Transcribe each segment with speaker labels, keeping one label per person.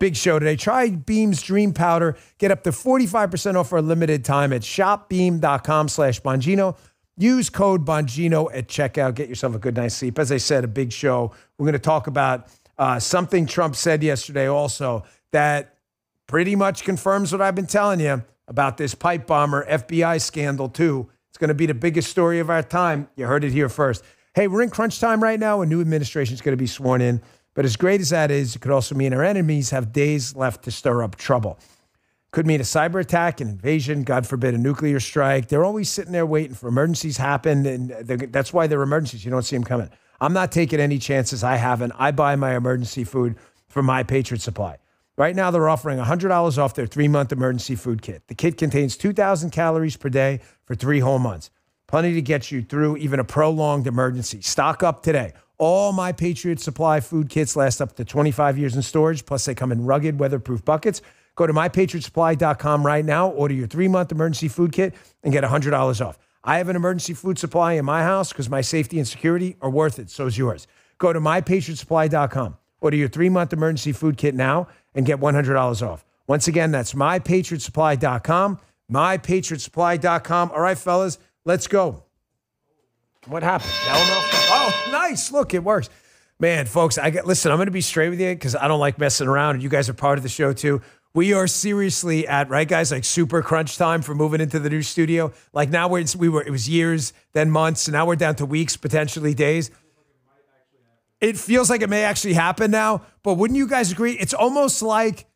Speaker 1: Big show today. Try Beam's Dream Powder. Get up to 45% off for a limited time at shopbeam.com/Bongino. Use code Bongino at checkout. Get yourself a good night's sleep. As I said, a big show. We're going to talk about something Trump said yesterday also that pretty much confirms what I've been telling you about this pipe bomber FBI scandal too. It's going to be the biggest story of our time. You heard it here first. Hey, we're in crunch time right now. A new administration is going to be sworn in. But as great as that is, it could also mean our enemies have days left to stir up trouble. Could mean a cyber attack, an invasion, God forbid, a nuclear strike. They're always sitting there waiting for emergencies happen, and that's why they're emergencies. You don't see them coming. I'm not taking any chances. I haven't. I buy my emergency food from My Patriot Supply. Right now, they're offering $100 off their 3-month emergency food kit. The kit contains 2,000 calories per day for 3 whole months. Plenty to get you through even a prolonged emergency. Stock up today. All My Patriot Supply food kits last up to 25 years in storage, plus they come in rugged, weatherproof buckets. Go to mypatriotsupply.com right now, order your 3-month emergency food kit, and get $100 off. I have an emergency food supply in my house because my safety and security are worth it. So is yours. Go to mypatriotsupply.com, order your 3-month emergency food kit now, and get $100 off. Once again, that's mypatriotsupply.com, mypatriotsupply.com. All right, fellas, let's go. What happened? Oh, nice. Look, it works. Man, folks, listen, I'm going to be straight with you because I don't like messing around, and you guys are part of the show too. We are seriously at, right, guys, like super crunch time for moving into the new studio. Like now it was years, then months, and now we're down to weeks, potentially days. It feels like it may actually happen now, but wouldn't you guys agree? It's almost like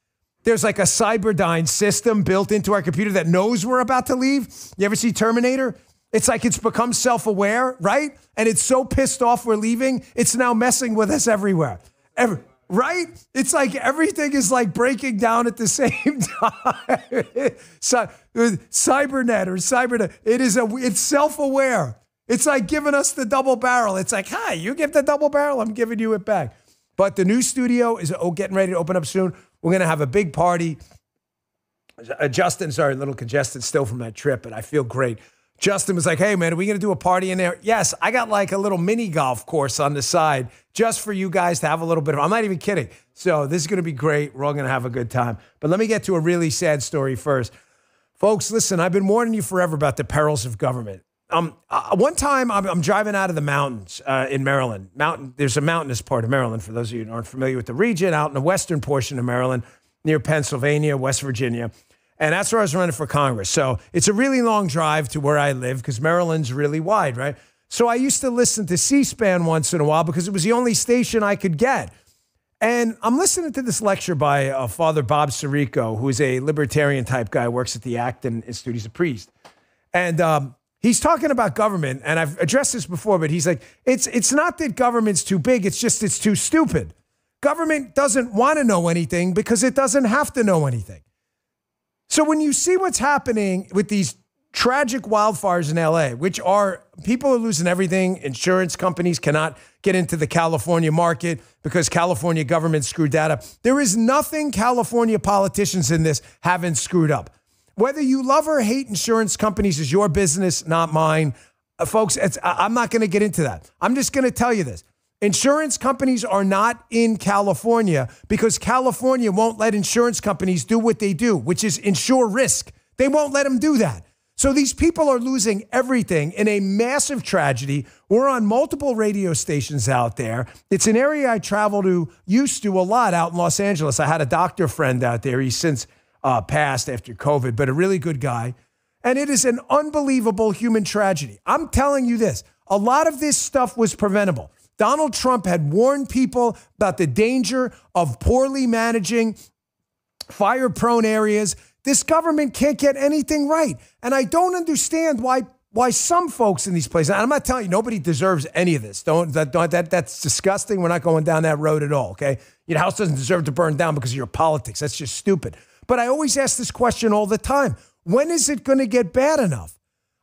Speaker 1: there's like a Cyberdyne system built into our computer that knows we're about to leave. You ever see Terminator? It's like it's become self-aware, right? And it's so pissed off we're leaving, it's now messing with us everywhere. Right? It's like everything is like breaking down at the same time. Cybernet or Cybernet, it's self-aware. It's like giving us the double barrel. It's like, hi, you give the double barrel, I'm giving you it back. But the new studio is getting ready to open up soon. We're going to have a big party. Justin's a little congested still from that trip, and I feel great. Justin was like, hey, man, are we going to do a party in there? Yes, I got like a little mini golf course on the side just for you guys to have a little bit of. I'm not even kidding. So this is going to be great. We're all going to have a good time. But let me get to a really sad story first. Folks, listen, I've been warning you forever about the perils of government. One time I'm driving out of the mountains in Maryland. There's a mountainous part of Maryland, for those of you who aren't familiar with the region, out in the western portion of Maryland, near Pennsylvania, West Virginia. And that's where I was running for Congress. So it's a really long drive to where I live because Maryland's really wide, right? So I used to listen to C-SPAN once in a while because it was the only station I could get. And I'm listening to this lecture by Father Bob Sirico, who's a libertarian type guy, works at the Acton Institute. He's a priest. And he's talking about government. And I've addressed this before, but he's like, it's not that government's too big. It's just it's too stupid. Government doesn't want to know anything because it doesn't have to know anything. So when you see what's happening with these tragic wildfires in LA, which are, people are losing everything. Insurance companies cannot get into the California market because California government screwed that up. There is nothing California politicians in this haven't screwed up. Whether you love or hate insurance companies is your business, not mine. Folks, I'm not going to get into that. I'm just going to tell you this. Insurance companies are not in California because California won't let insurance companies do what they do, which is insure risk. They won't let them do that. So these people are losing everything in a massive tragedy. We're on multiple radio stations out there. It's an area I used to a lot out in Los Angeles. I had a doctor friend out there. He's since passed after COVID, but a really good guy. And it is an unbelievable human tragedy. I'm telling you this, a lot of this stuff was preventable. Donald Trump had warned people about the danger of poorly managing fire-prone areas. This government can't get anything right. And I don't understand why some folks in these places, and I'm not telling you, nobody deserves any of this. That's disgusting. We're not going down that road at all, okay? Your house doesn't deserve to burn down because of your politics. That's just stupid. But I always ask this question all the time. When is it going to get bad enough?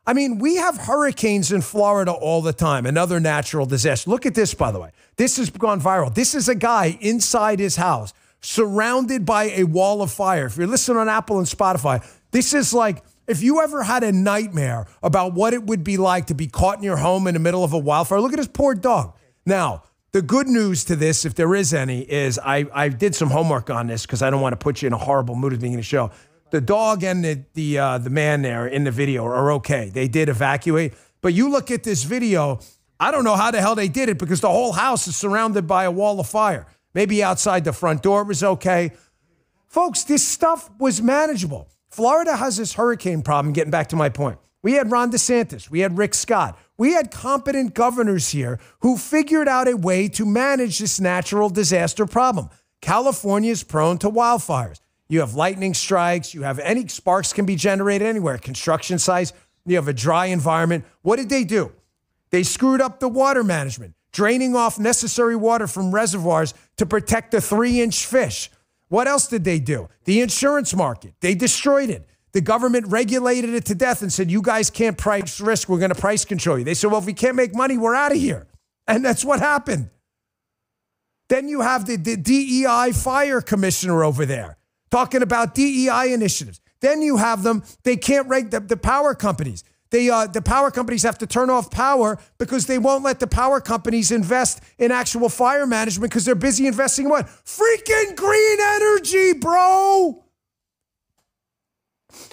Speaker 1: I mean, we have hurricanes in Florida all the time, another natural disaster. Look at this, by the way. This has gone viral. This is a guy inside his house, surrounded by a wall of fire. If you're listening on Apple and Spotify, this is like, if you ever had a nightmare about what it would be like to be caught in your home in the middle of a wildfire, look at this poor dog. Now, The good news to this, if there is any, is I did some homework on this because I don't want to put you in a horrible mood at the beginning of the show. The dog and the man there in the video are okay. They did evacuate. But you look at this video, I don't know how the hell they did it because the whole house is surrounded by a wall of fire. Maybe outside the front door it was okay. Folks, this stuff was manageable. Florida has this hurricane problem, getting back to my point. We had Ron DeSantis. We had Rick Scott. We had competent governors here who figured out a way to manage this natural disaster problem. California is prone to wildfires. You have lightning strikes. You have any sparks can be generated anywhere. Construction sites. You have a dry environment. What did they do? They screwed up the water management, draining off necessary water from reservoirs to protect the 3-inch fish. What else did they do? The insurance market. They destroyed it. The government regulated it to death and said, you guys can't price risk. We're going to price control you. They said, well, if we can't make money, we're out of here. And that's what happened. Then you have the DEI fire commissioner over there talking about DEI initiatives. Then you have them, they can't rate the power companies. The power companies have to turn off power because they won't let the power companies invest in actual fire management because they're busy investing in what? Freaking green energy, bro.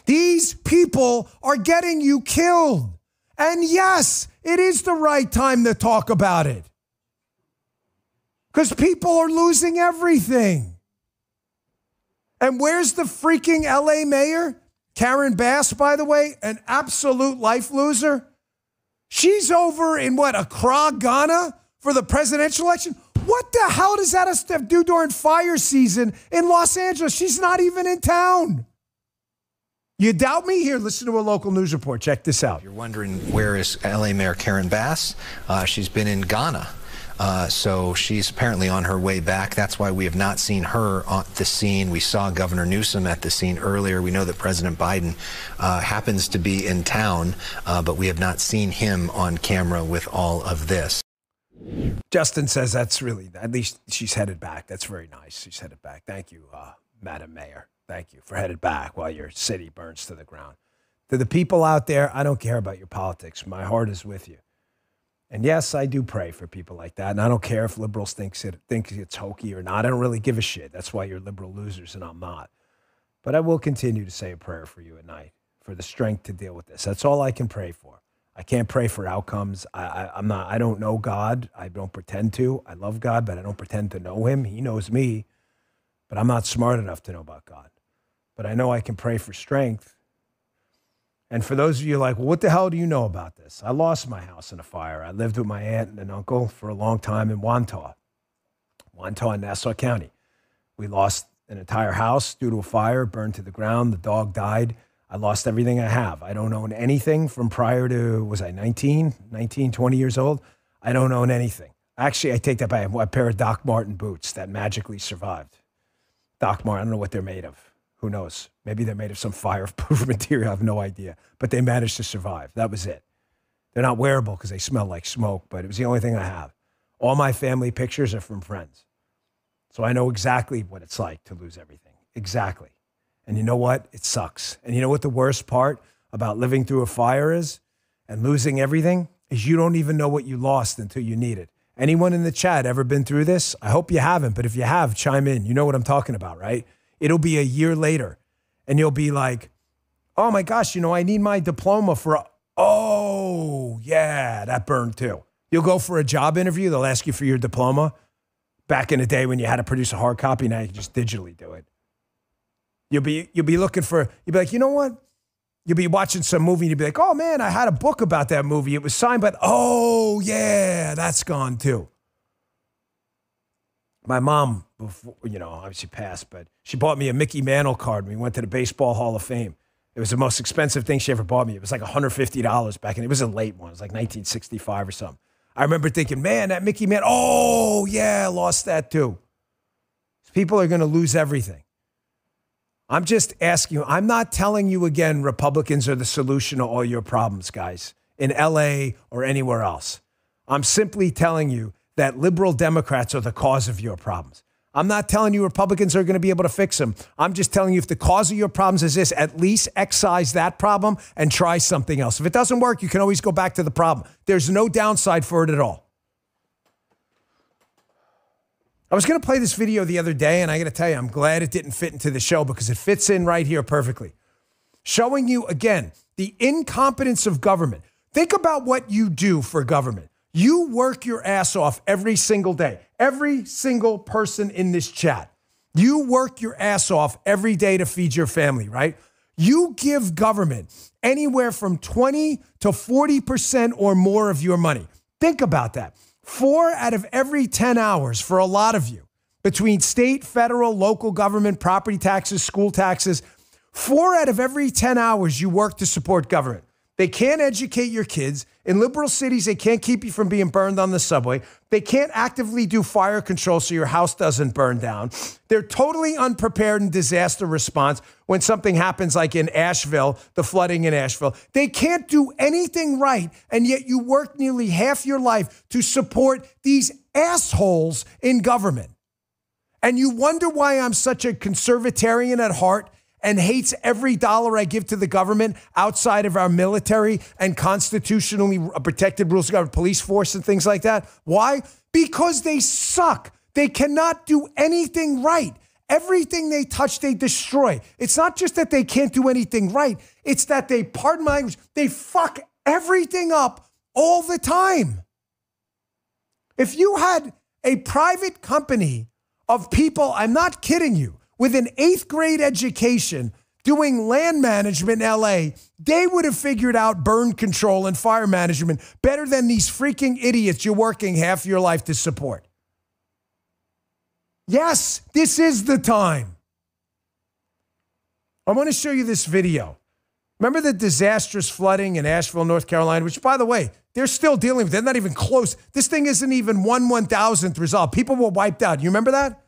Speaker 1: These people are getting you killed. And yes, it is the right time to talk about it. Because people are losing everything. And where's the freaking LA mayor? Karen Bass, by the way, an absolute life loser. She's over in what, Accra, Ghana for the presidential election? What the hell does that have to do during fire season in Los Angeles? She's not even in town. You doubt me? Here, listen to a local news report. Check this out.
Speaker 2: You're wondering where is LA Mayor Karen Bass? She's been in Ghana. So she's apparently on her way back. That's why we have not seen her on the scene. We saw Governor Newsom at the scene earlier. We know that President Biden happens to be in town, but we have not seen him on camera with all of this.
Speaker 1: Justin says that's really, at least she's headed back. That's very nice. She's headed back. Thank you, Madam Mayor. Thank you for headed back while your city burns to the ground. To the people out there, I don't care about your politics. My heart is with you. And yes, I do pray for people like that. And I don't care if liberals think it's hokey or not. I don't really give a shit. That's why you're liberal losers and I'm not. But I will continue to say a prayer for you at night for the strength to deal with this. That's all I can pray for. I can't pray for outcomes. I don't know God. I don't pretend to. I love God, but I don't pretend to know him. He knows me, but I'm not smart enough to know about God. But I know I can pray for strength. And for those of you like, well, what the hell do you know about this? I lost my house in a fire. I lived with my aunt and uncle for a long time in Wantagh in Nassau County. We lost an entire house due to a fire, burned to the ground. The dog died. I lost everything I have. I don't own anything from prior to, was I 19, 20 years old? I don't own anything. Actually, I take that back. A pair of Doc Marten boots that magically survived. Doc Marten, I don't know what they're made of. Who knows? Maybe they're made of some fireproof material. I have no idea. But they managed to survive. That was it. They're not wearable because they smell like smoke, but it was the only thing I have. All my family pictures are from friends. So I know exactly what it's like to lose everything. Exactly. And you know what? It sucks. And you know what the worst part about living through a fire is and losing everything is you don't even know what you lost until you need it. Anyone in the chat ever been through this? I hope you haven't, but if you have, chime in. You know what I'm talking about, right? It'll be a year later, and you'll be like, oh, my gosh, I need my diploma for, oh, yeah, that burned too. You'll go for a job interview. They'll ask you for your diploma. Back in the day when you had to produce a hard copy, now you can just digitally do it. You'll be looking for, you'll be like, you know what? You'll be watching some movie, and you'll be like, oh, man, I had a book about that movie. It was signed, but, oh, yeah, that's gone too. My mom, before, obviously passed, but she bought me a Mickey Mantle card when we went to the Baseball Hall of Fame. It was the most expensive thing she ever bought me. It was like $150 back in, it was a late one. It was like 1965 or something. I remember thinking, man, that Mickey Mantle, oh, yeah, lost that too. People are going to lose everything. I'm just asking you, I'm not telling you again, Republicans are the solution to all your problems, guys, in LA or anywhere else. I'm simply telling you that liberal Democrats are the cause of your problems. I'm not telling you Republicans are going to be able to fix them. I'm just telling you if the cause of your problems is this, at least excise that problem and try something else. If it doesn't work, you can always go back to the problem. There's no downside for it at all. I was going to play this video the other day, and I got to tell you, I'm glad it didn't fit into the show because it fits in right here perfectly. Showing you, again, the incompetence of government. Think about what you do for government. You work your ass off every single day. Every single person in this chat. You work your ass off every day to feed your family, right? You give government anywhere from 20 to 40% or more of your money. Think about that. 4 out of every 10 hours for a lot of you, between state, federal, local government, property taxes, school taxes, 4 out of every 10 hours you work to support government. They can't educate your kids. In liberal cities, they can't keep you from being burned on the subway. They can't actively do fire control so your house doesn't burn down. They're totally unprepared in disaster response when something happens like in Asheville, the flooding in Asheville. They can't do anything right, and yet you work nearly half your life to support these assholes in government. And you wonder why I'm such a conservatarian at heart and hates every dollar I give to the government outside of our military and constitutionally protected rules of government, police force and things like that. Why? Because they suck. They cannot do anything right. Everything they touch, they destroy. It's not just that they can't do anything right. It's that they, pardon my language, they fuck everything up all the time. If you had a private company of people, I'm not kidding you, with an 8th grade education doing land management in LA, they would have figured out burn control and fire management better than these freaking idiots you're working half your life to support. Yes, this is the time. I want to show you this video. Remember the disastrous flooding in Asheville, North Carolina, which, by the way, they're still dealing with. They're not even close. This thing isn't even 1/1000th resolved. People were wiped out. You remember that?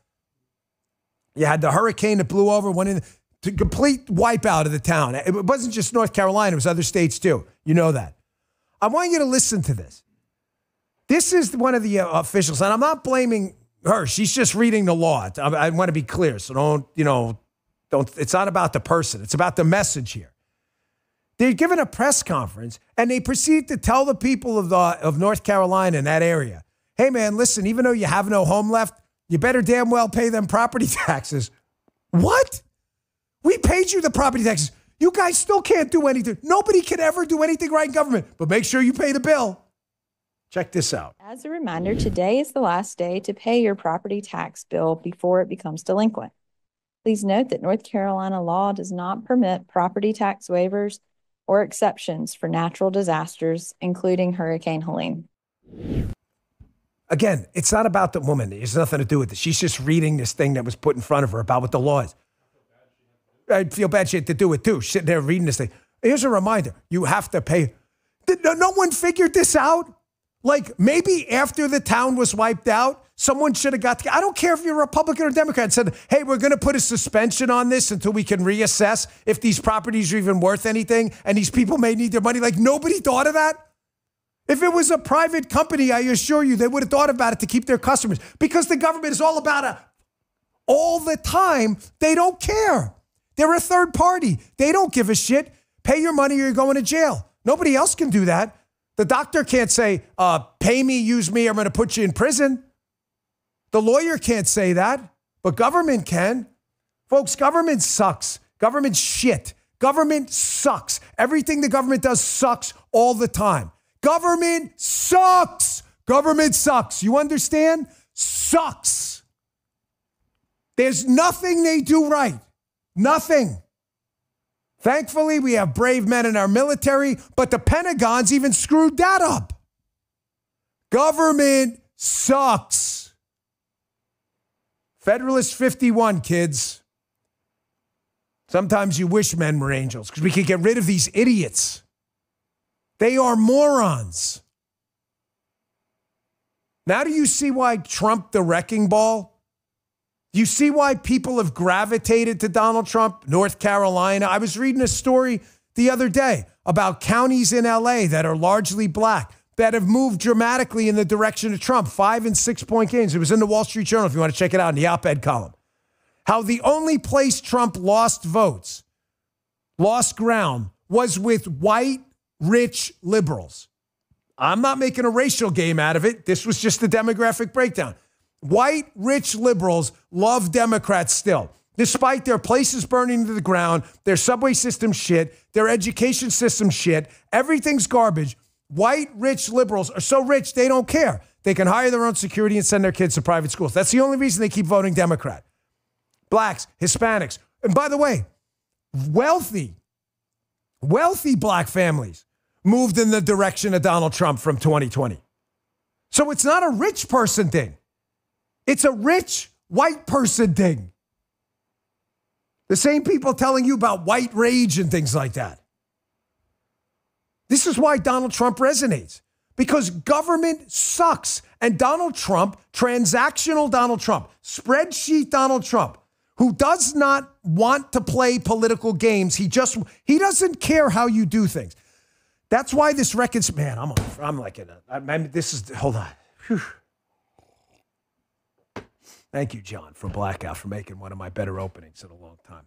Speaker 1: You had the hurricane that blew over, went in to complete wipeout of the town. It wasn't just North Carolina, it was other states too. You know that. I want you to listen to this. This is one of the officials, and I'm not blaming her. She's just reading the law. I want to be clear, so don't, it's not about the person. It's about the message here. They're given a press conference, and they proceed to tell the people of North Carolina in that area, hey, man, listen, even though you have no home left, you better damn well pay them property taxes. What? We paid you the property taxes. You guys still can't do anything. Nobody can ever do anything right in government, but make sure you pay the bill. Check this out.
Speaker 3: As a reminder, today is the last day to pay your property tax bill before it becomes delinquent. Please note that North Carolina law does not permit property tax waivers or exceptions for natural disasters, including Hurricane Helene.
Speaker 1: Again, it's not about the woman. It has nothing to do with it. She's just reading this thing that was put in front of her about what the law is. I feel bad she had to do it too. She's sitting there reading this thing. Here's a reminder. You have to pay. No one figured this out? Like maybe after the town was wiped out, someone should have got together. I don't care if you're a Republican or Democrat, and said, hey, we're going to put a suspension on this until we can reassess if these properties are even worth anything and these people may need their money. Like nobody thought of that? If it was a private company, I assure you, they would have thought about it to keep their customers, because the government is all about all the time. They don't care. They're a third party. They don't give a shit. Pay your money or you're going to jail. Nobody else can do that. The doctor can't say, pay me, use me, I'm going to put you in prison. The lawyer can't say that, but government can. Folks, government sucks. Government shit. Government sucks. Everything the government does sucks all the time. Government sucks. Government sucks. You understand? Sucks. There's nothing they do right. Nothing. Thankfully, we have brave men in our military, but the Pentagon's even screwed that up. Government sucks. Federalist 51, kids. Sometimes you wish men were angels because we could get rid of these idiots. They are morons. Now do you see why Trump the wrecking ball? You see why people have gravitated to Donald Trump? North Carolina. I was reading a story the other day about counties in LA that are largely black that have moved dramatically in the direction of Trump. 5- and 6-point gains. It was in the Wall Street Journal if you want to check it out in the op-ed column. How the only place Trump lost votes, lost ground, was with white, rich liberals. I'm not making a racial game out of it. This was just the demographic breakdown. white, rich liberals love Democrats still. Despite their places burning to the ground, their subway system shit, their education system shit, everything's garbage. White, rich liberals are so rich, they don't care. They can hire their own security and send their kids to private schools. That's the only reason they keep voting Democrat. Blacks, Hispanics. And by the way, wealthy black families moved in the direction of Donald Trump from 2020. So it's not a rich person thing. It's a rich white person thing. The same people telling you about white rage and things like that. This is why Donald Trump resonates. Because government sucks. And Donald Trump, transactional Donald Trump, spreadsheet Donald Trump, who does not want to play political games. He doesn't care how you do things. That's why this man, I'm like in hold on. Whew. Thank you, John, from Blackout, for making one of my better openings in a long time.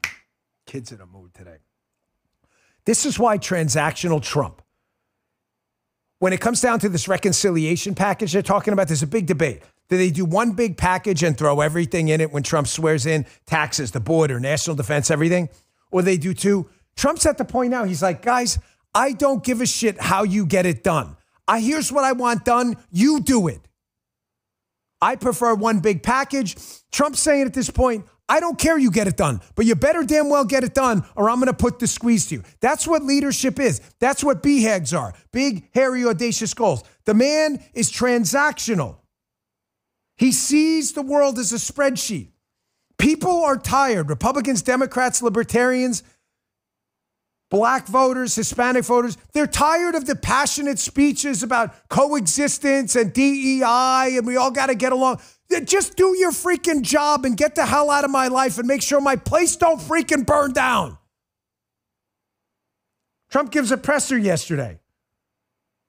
Speaker 1: Kids in a mood today. This is why transactional Trump, when it comes down to this reconciliation package they're talking about, there's a big debate. Do they do one big package and throw everything in it when Trump swears in taxes, the border, national defense, everything? Or they do two? Trump's at the point now, he's like, guys, I don't give a shit how you get it done. Here's what I want done. You do it. I prefer one big package. Trump's saying at this point, I don't care you get it done, but you better damn well get it done or I'm going to put the squeeze to you. That's what leadership is. That's what BHAGs are. Big, hairy, audacious goals. The man is transactional. He sees the world as a spreadsheet. People are tired. Republicans, Democrats, Libertarians, Black voters, Hispanic voters, they're tired of the passionate speeches about coexistence and DEI and we all got to get along. Just do your freaking job and get the hell out of my life and make sure my place don't freaking burn down. Trump gives a presser yesterday.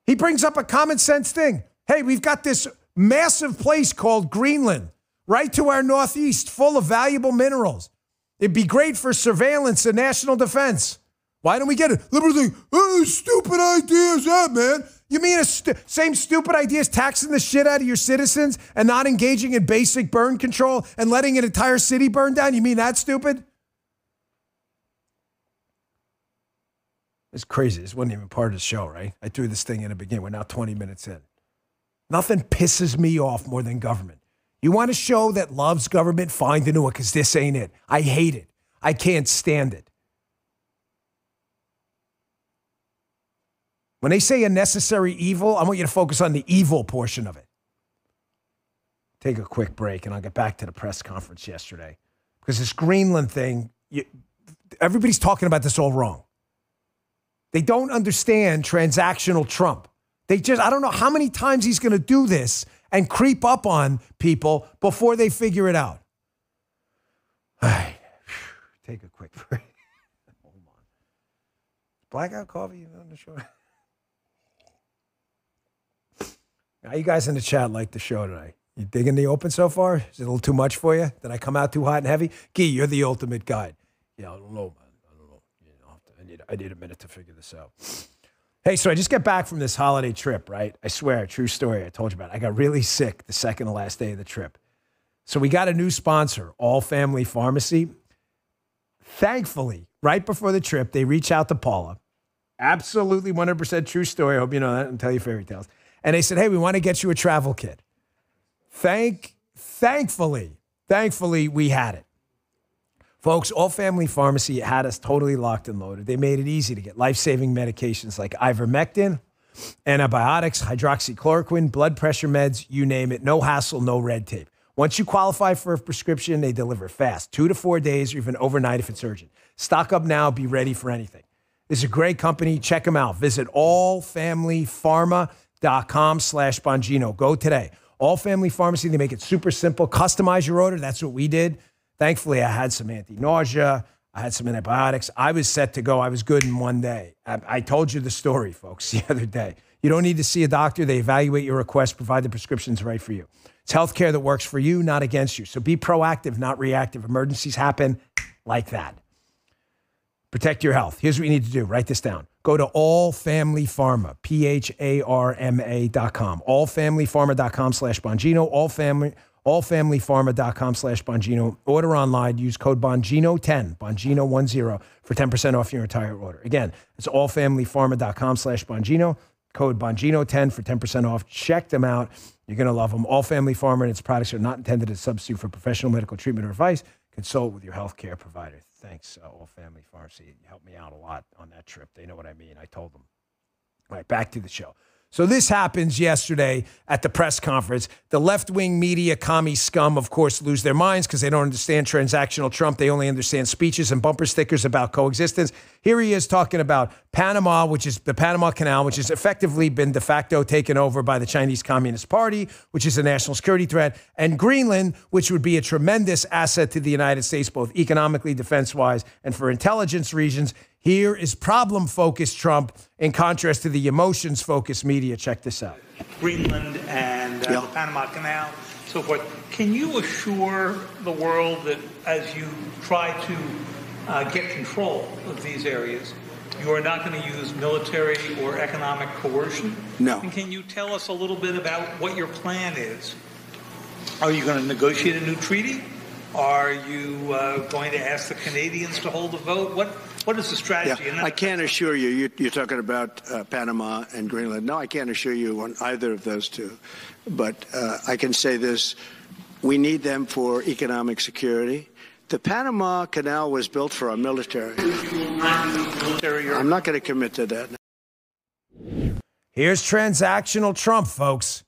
Speaker 1: He brings up a common sense thing. Hey, we've got this massive place called Greenland right to our northeast full of valuable minerals. It'd be great for surveillance and national defense. Why don't we get it? Liberals think, oh, stupid idea is that, man? You mean same stupid idea as taxing the shit out of your citizens and not engaging in basic burn control and letting an entire city burn down? You mean that's stupid? It's crazy. This wasn't even part of the show, right? I threw this thing in the beginning. We're now 20 minutes in. Nothing pisses me off more than government. You want a show that loves government? Fine to do it, because this ain't it. I hate it. I can't stand it. When they say a necessary evil, I want you to focus on the evil portion of it. Take a quick break, and I'll get back to the press conference yesterday. Because this Greenland thing, everybody's talking about this all wrong. They don't understand transactional Trump. I don't know how many times he's going to do this and creep up on people before they figure it out. All right. Take a quick break. Hold on. Blackout coffee on the show? Now, you guys in the chat like the show today. You digging the open so far? Is it a little too much for you? Did I come out too hot and heavy? Gee, you're the ultimate guide. Yeah, I don't know, man. I don't know. I need a minute to figure this out. Hey, so I just got back from this holiday trip, right? I swear, true story. I told you about it. I got really sick the second to last day of the trip. So we got a new sponsor, All Family Pharmacy. Thankfully, right before the trip, they reach out to Paula. Absolutely 100% true story. I hope you know that and tell you fairy tales. And they said, hey, we want to get you a travel kit. Thankfully, we had it. Folks, All Family Pharmacy had us totally locked and loaded. They made it easy to get life-saving medications like ivermectin, antibiotics, hydroxychloroquine, blood pressure meds, you name it. No hassle, no red tape. Once you qualify for a prescription, they deliver fast, 2 to 4 days or even overnight if it's urgent. Stock up now, be ready for anything. This is a great company. Check them out. Visit allfamilypharma.com/Bongino. Go today. All Family Pharmacy, they make it super simple. Customize your order. That's what we did. Thankfully, I had some anti-nausea. I had some antibiotics. I was set to go. I was good in one day. I told you the story, folks, the other day. You don't need to see a doctor. They evaluate your request, provide the prescriptions right for you. It's healthcare that works for you, not against you. So be proactive, not reactive. Emergencies happen like that. Protect your health. Here's what you need to do. Write this down. Go to allfamilypharma, PHARMA.com. Allfamilypharma.com/Bongino. allfamilypharma.com/Bongino. Order online. Use code Bongino10, Bongino10 for 10% off your entire order. Again, it's allfamilypharma.com/Bongino. Code Bongino10 for 10% off. Check them out. You're going to love them. All Family Pharma and its products are not intended as a substitute for professional medical treatment or advice. Consult with your healthcare provider. Thanks, All Family Pharmacy. You helped me out a lot on that trip. They know what I mean. I told them. All right, back to the show. So this happens yesterday at the press conference. The left-wing media, commie scum, of course, lose their minds because they don't understand transactional Trump. They only understand speeches and bumper stickers about coexistence. Here he is talking about Panama, which is the Panama Canal, which has effectively been de facto taken over by the Chinese Communist Party, which is a national security threat, and Greenland, which would be a tremendous asset to the United States, both economically, defense-wise, and for intelligence reasons. Here is problem-focused Trump in contrast to the emotions-focused media. Check this out.
Speaker 4: Greenland and the Panama Canal, so forth. Can you assure the world that as you try to get control of these areas, you are not going to use military or economic coercion?
Speaker 5: No.
Speaker 4: And can you tell us a little bit about what your plan is? Are you going to negotiate a new treaty? Are you going to ask the Canadians to hold a vote? What is the strategy?
Speaker 5: Yeah, I can't assure you. You're talking about Panama and Greenland. No, I can't assure you on either of those two. But I can say this. We need them for economic security. The Panama Canal was built for our military. I'm not going to commit to that.
Speaker 1: Here's transactional Trump, folks.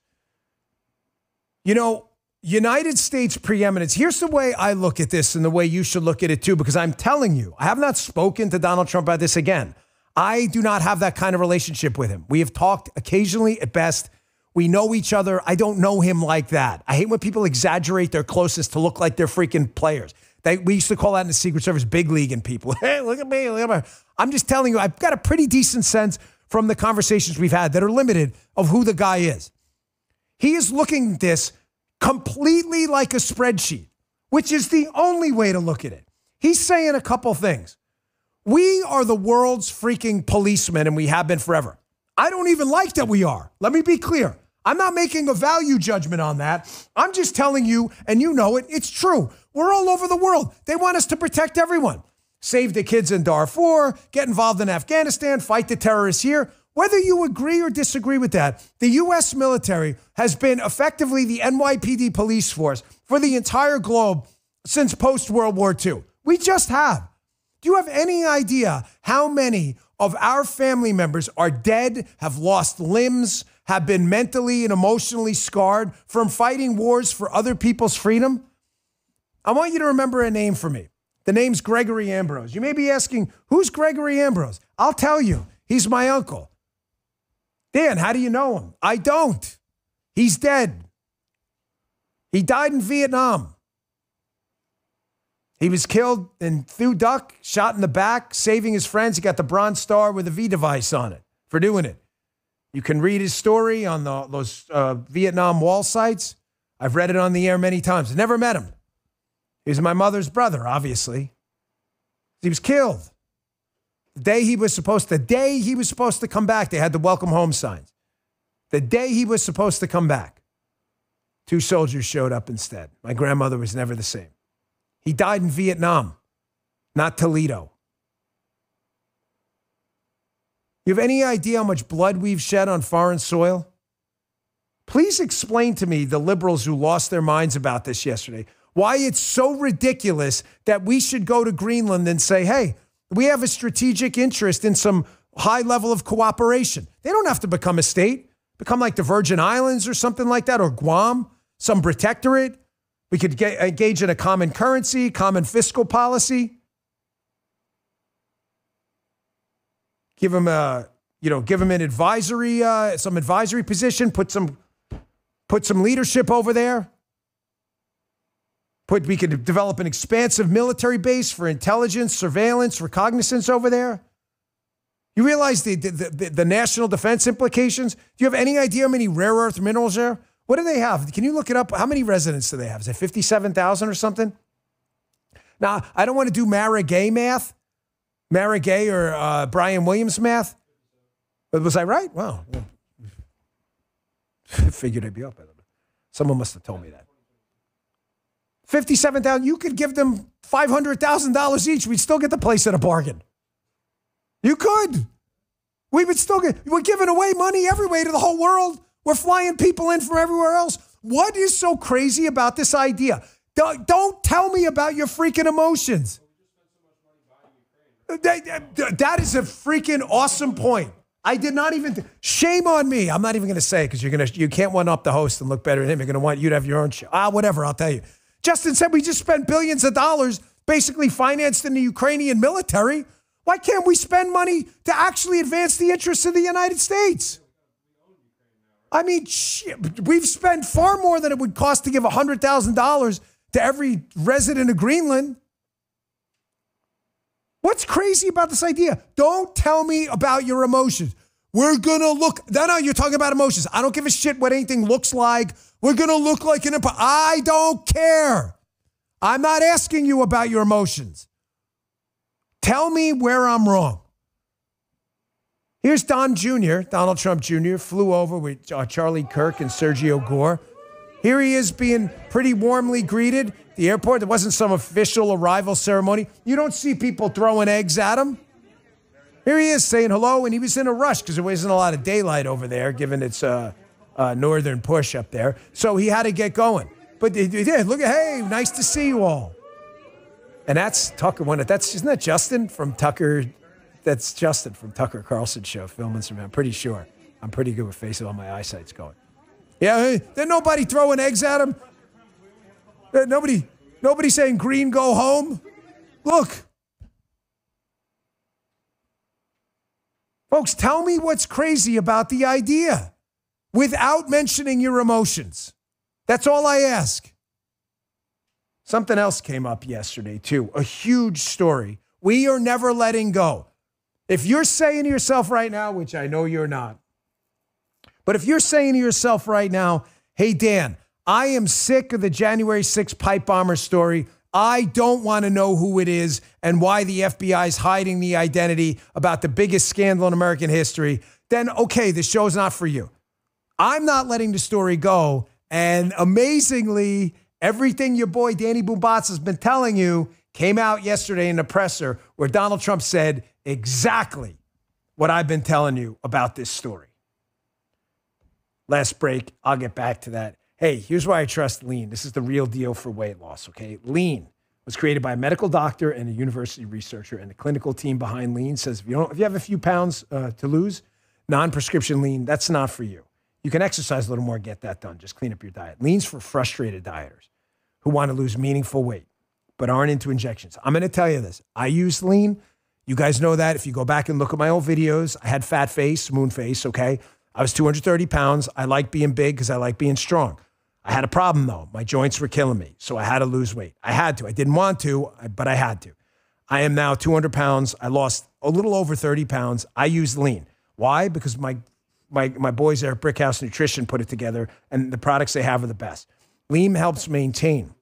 Speaker 1: You know, United States preeminence. Here's the way I look at this and the way you should look at it too, because I'm telling you, I have not spoken to Donald Trump about this again. I do not have that kind of relationship with him. We have talked occasionally at best. We know each other. I don't know him like that. I hate when people exaggerate their closest to look like they're freaking players. We used to call that in the Secret Service big leaguing people. Hey, look at me. I'm just telling you, I've got a pretty decent sense from the conversations we've had that are limited of who the guy is. He is looking at this completely like a spreadsheet, which is the only way to look at it. He's saying a couple things. We are the world's freaking policemen, and we have been forever. I don't even like that we are. Let me be clear. I'm not making a value judgment on that. I'm just telling you, and you know it, it's true. We're all over the world. They want us to protect everyone. Save the kids in Darfur, get involved in Afghanistan, fight the terrorists here. Whether you agree or disagree with that, the U.S. military has been effectively the NYPD police force for the entire globe since post-World War II. We just have. Do you have any idea how many of our family members are dead, have lost limbs, have been mentally and emotionally scarred from fighting wars for other people's freedom? I want you to remember a name for me. The name's Gregory Ambrose. You may be asking, who's Gregory Ambrose? I'll tell you. He's my uncle. Dan, how do you know him? I don't. He's dead. He died in Vietnam. He was killed in Thu Duc, shot in the back, saving his friends. He got the Bronze Star with a V device on it for doing it. You can read his story on those Vietnam wall sites. I've read it on the air many times. I never met him. He was my mother's brother, obviously. He was killed. The day he was supposed to come back, they had the welcome home signs. The day he was supposed to come back, 2 soldiers showed up instead. My grandmother was never the same. He died in Vietnam, not Toledo. You have any idea how much blood we've shed on foreign soil? Please explain to me, the liberals who lost their minds about this yesterday, why it's so ridiculous that we should go to Greenland and say, hey, we have a strategic interest in some high level of cooperation. They don't have to become a state, become like the Virgin Islands or something like that, or Guam, some protectorate. We could engage in a common currency, common fiscal policy. Give them an advisory, some advisory position. Put some leadership over there. We could develop an expansive military base for intelligence, surveillance, reconnaissance over there. You realize the national defense implications? Do you have any idea how many rare earth minerals there? What do they have? Can you look it up? How many residents do they have? Is it 57,000 or something? Now, I don't want to do Mara Gay math, Mara Gay or Brian Williams math. But was I right? Wow. Figured I'd be up. Someone must have told me that. $57,000. You could give them $500,000 each. We'd still get the place at a bargain. You could. We would still get, we're giving away money everywhere to the whole world. We're flying people in from everywhere else. What is so crazy about this idea? Don't tell me about your freaking emotions. That is a freaking awesome point. I did not even, shame on me. I'm not even going to say it because you can't one up the host and look better than him. You're going to want you to have your own show. Whatever, I'll tell you. Justin said we just spent billions of dollars basically financed in the Ukrainian military. Why can't we spend money to actually advance the interests of the United States? I mean, we've spent far more than it would cost to give $100,000 to every resident of Greenland. What's crazy about this idea? Don't tell me about your emotions. We're going to look. No, you're talking about emotions. I don't give a shit what anything looks like. We're going to look like an empire. I don't care. I'm not asking you about your emotions. Tell me where I'm wrong. Here's Don Jr., Donald Trump Jr., flew over with Charlie Kirk and Sergio Gore. Here he is being pretty warmly greeted at the airport. There wasn't some official arrival ceremony. You don't see people throwing eggs at him. Here he is saying hello, and he was in a rush because there wasn't a lot of daylight over there, given its northern push up there. So he had to get going. But he did. Look at, hey, nice to see you all. And that's Tucker. Isn't that Justin from Tucker? That's Justin from Tucker Carlson show, filming some. I'm pretty sure. I'm pretty good with faces. All my eyesight's going. Yeah, hey, there's nobody throwing eggs at him. Nobody saying green, go home. Look. Folks, tell me what's crazy about the idea without mentioning your emotions. That's all I ask. Something else came up yesterday, too. A huge story. We are never letting go. If you're saying to yourself right now, which I know you're not, but if you're saying to yourself right now, hey, Dan, I am sick of the January 6th pipe bomber story. I don't want to know who it is and why the FBI is hiding the identity about the biggest scandal in American history, then okay, the show's not for you. I'm not letting the story go. And amazingly, everything your boy Danny Boombatz has been telling you came out yesterday in the presser where Donald Trump said exactly what I've been telling you about this story. Last break, I'll get back to that. Hey, here's why I trust Lean. This is the real deal for weight loss, okay? Lean was created by a medical doctor and a university researcher, and the clinical team behind Lean says if you have a few pounds to lose, non-prescription Lean, that's not for you. You can exercise a little more, get that done. Just clean up your diet. Lean's for frustrated dieters who want to lose meaningful weight but aren't into injections. I'm going to tell you this. I use Lean. You guys know that. If you go back and look at my old videos, I had fat face, moon face, okay? I was 230 pounds. I like being big because I like being strong. I had a problem, though. My joints were killing me, so I had to lose weight. I had to. I didn't want to, but I had to. I am now 200 pounds. I lost a little over 30 pounds. I use Lean. Why? Because my boys there at Brickhouse Nutrition put it together, and the products they have are the best. Lean helps maintain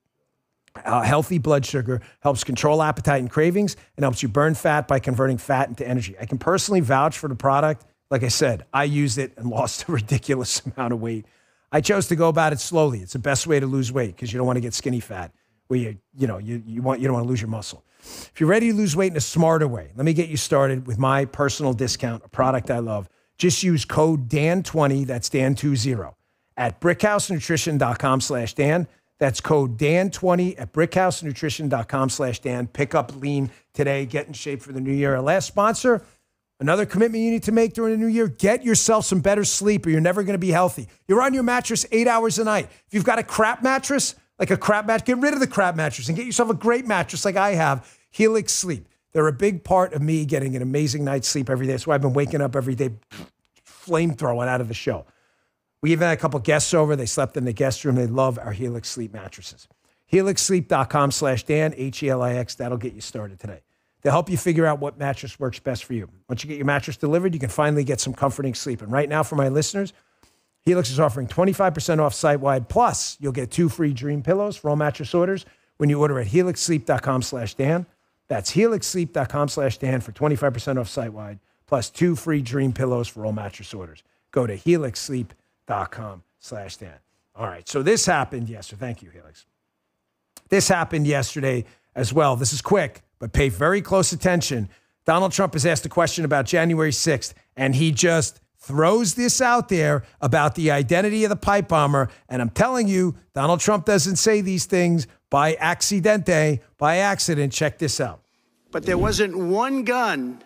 Speaker 1: healthy blood sugar, helps control appetite and cravings, and helps you burn fat by converting fat into energy. I can personally vouch for the product. Like I said, I used it and lost a ridiculous amount of weight. I chose to go about it slowly. It's the best way to lose weight because you don't want to get skinny fat where you don't want to lose your muscle. If you're ready to lose weight in a smarter way, let me get you started with my personal discount, a product I love. Just use code DAN20, that's DAN20, at brickhousenutrition.com/Dan. That's code DAN20 at brickhousenutrition.com/Dan. Pick up Lean today. Get in shape for the new year. Our last sponsor, another commitment you need to make during the new year, get yourself some better sleep or you're never going to be healthy. You're on your mattress 8 hours a night. If you've got a crap mattress, like a crap mattress, get rid of the crap mattress and get yourself a great mattress like I have, Helix Sleep. They're a big part of me getting an amazing night's sleep every day. That's why I've been waking up every day flamethrowing out of the show. We even had a couple guests over. They slept in the guest room. They love our Helix Sleep mattresses. HelixSleep.com/Dan, HELIX. That'll get you started today. They'll help you figure out what mattress works best for you. Once you get your mattress delivered, you can finally get some comforting sleep. And right now, for my listeners, Helix is offering 25% off site-wide. Plus, you'll get 2 free Dream pillows for all mattress orders when you order at HelixSleep.com/Dan. That's HelixSleep.com/Dan for 25% off site-wide, plus 2 free Dream pillows for all mattress orders. Go to HelixSleep.com/Dan. All right, so this happened. Yes, so thank you, Helix. This happened yesterday as well. This is quick, but pay very close attention. Donald Trump is asked a question about January 6th, and he just throws this out there about the identity of the pipe bomber. And I'm telling you, Donald Trump doesn't say these things by accidente, by accident. Check this out.
Speaker 5: But there wasn't one gun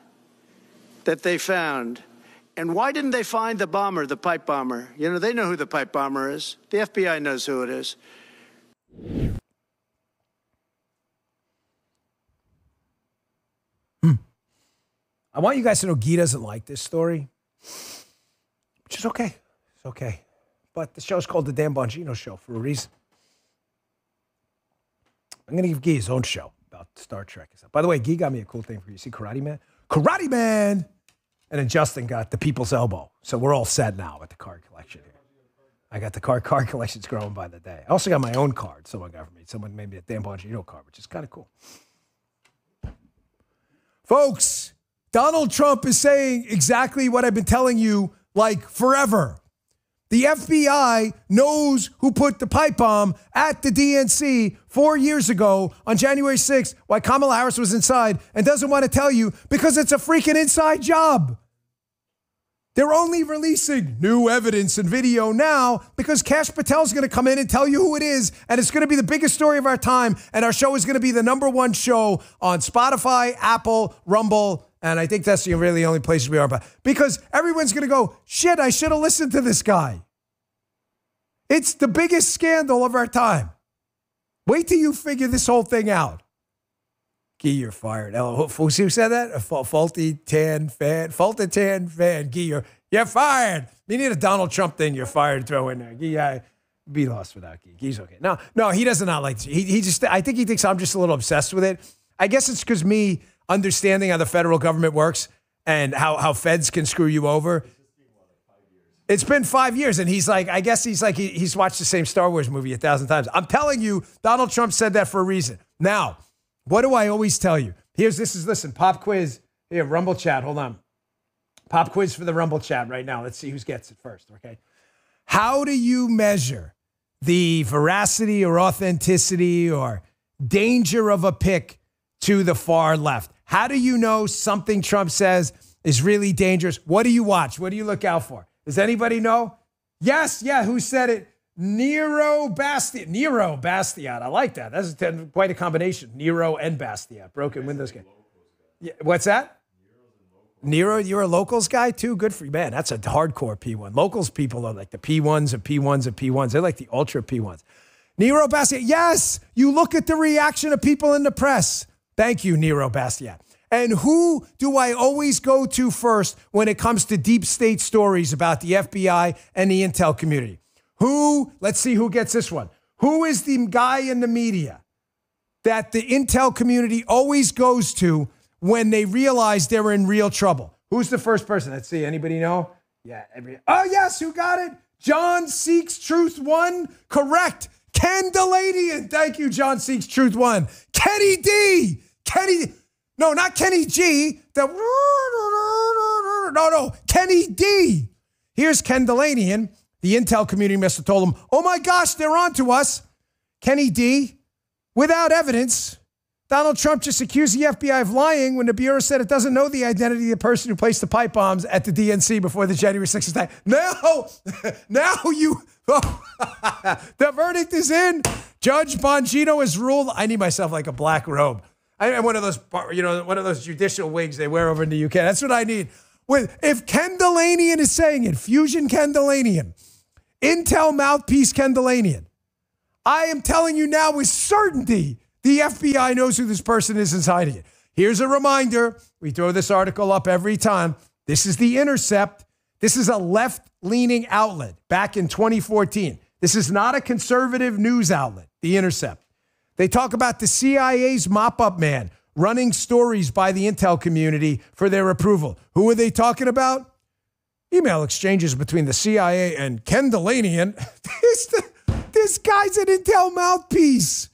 Speaker 5: that they found. And why didn't they find the bomber, the pipe bomber? You know, they know who the pipe bomber is. The FBI knows who it is.
Speaker 1: I want you guys to know Guy doesn't like this story, which is okay. It's okay. But the show's called The Dan Bongino Show for a reason. I'm going to give Guy his own show about Star Trek and stuff. By the way, Guy got me a cool thing for you. See Karate Man? Karate Man! And then Justin got the People's Elbow. So we're all set now with the card collection here. I got the card collection's growing by the day. I also got my own card someone got for me. Someone made me a Dan Bongino card, which is kind of cool. Folks, Donald Trump is saying exactly what I've been telling you like forever. The FBI knows who put the pipe bomb at the DNC 4 years ago on January 6th while Kamala Harris was inside and doesn't want to tell you because it's a freaking inside job. They're only releasing new evidence and video now because Kash Patel's going to come in and tell you who it is, and it's going to be the biggest story of our time, and our show is going to be the #1 show on Spotify, Apple, Rumble, and I think that's really the only places we are. But because everyone's going to go, shit, I should have listened to this guy. It's the biggest scandal of our time. Wait till you figure this whole thing out. Guy, you're fired. Who said that? A faulty tan fan. Guy, you're fired. You need a Donald Trump thing. You're fired. Throw in there. Guy, be lost without Guy. Guy's okay. No, he does not like this. He just. I think he thinks I'm just a little obsessed with it. I guess it's because me understanding how the federal government works and how feds can screw you over. It's been 5 years, and he's like, I guess he's watched the same Star Wars movie 1,000 times. I'm telling you, Donald Trump said that for a reason. Now, what do I always tell you? Listen, pop quiz. Here, Rumble chat, hold on. Pop quiz for the Rumble chat right now. Let's see who gets it first, okay? How do you measure the veracity or authenticity or danger of a pick to the far left? How do you know something Trump says is really dangerous? What do you watch? What do you look out for? Does anybody know? Yes, yeah, who said it? Nero Bastiat. I like that. That's quite a combination. Nero and Bastiat. Broken Windows game. Yeah, what's that? Nero, you're a locals guy too? Good for you. Man, that's a hardcore P1. Locals people are like the P1s and P1s and P1s. They're like the ultra P1s. Nero Bastiat. Yes, you look at the reaction of people in the press. Thank you, Nero Bastiat. And who do I always go to first when it comes to deep state stories about the FBI and the intel community? Let's see who gets this one. Who is the guy in the media that the intel community always goes to when they realize they're in real trouble? Who's the first person? Let's see. Anybody know? Yeah. Oh, yes. Who got it? John Seeks Truth 1. Correct. Ken Delanian. Thank you, John Seeks Truth 1. Kenny D. No, not Kenny G. No. Kenny D. Here's Ken Delanian. The intel community must have told him, oh my gosh, they're on to us. Kenny D. Without evidence, Donald Trump just accused the FBI of lying when the Bureau said it doesn't know the identity of the person who placed the pipe bombs at the DNC before the January 6th attack. The verdict is in. Judge Bongino has ruled. I need myself like a black robe. I am one of those judicial wigs they wear over in the UK. That's what I need. If Ken Delanian is saying it, Fusion Ken Delanian, Intel mouthpiece Ken Delanian, I am telling you now with certainty the FBI knows who this person is inside of it. Here's a reminder. We throw this article up every time. This is The Intercept. This is a left-leaning outlet back in 2014. This is not a conservative news outlet, The Intercept. They talk about the CIA's mop-up man running stories by the intel community for their approval. Who are they talking about? Email exchanges between the CIA and Ken Delanian. This guy's an intel mouthpiece.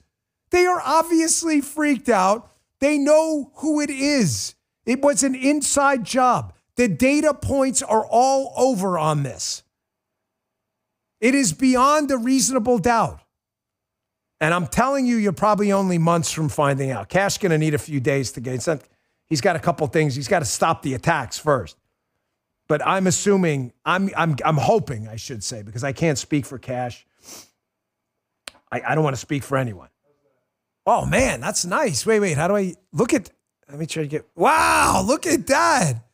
Speaker 1: They are obviously freaked out. They know who it is. It was an inside job. The data points are all over on this. It is beyond a reasonable doubt. And I'm telling you, you're probably only months from finding out. Cash going to need a few days to get. He's got a couple things. He's got to stop the attacks first. But I'm assuming, I'm hoping, I should say, because I can't speak for Cash. I don't want to speak for anyone. Oh, man, that's nice. Wait. How do I look at? Let me try to get. Wow, look at that.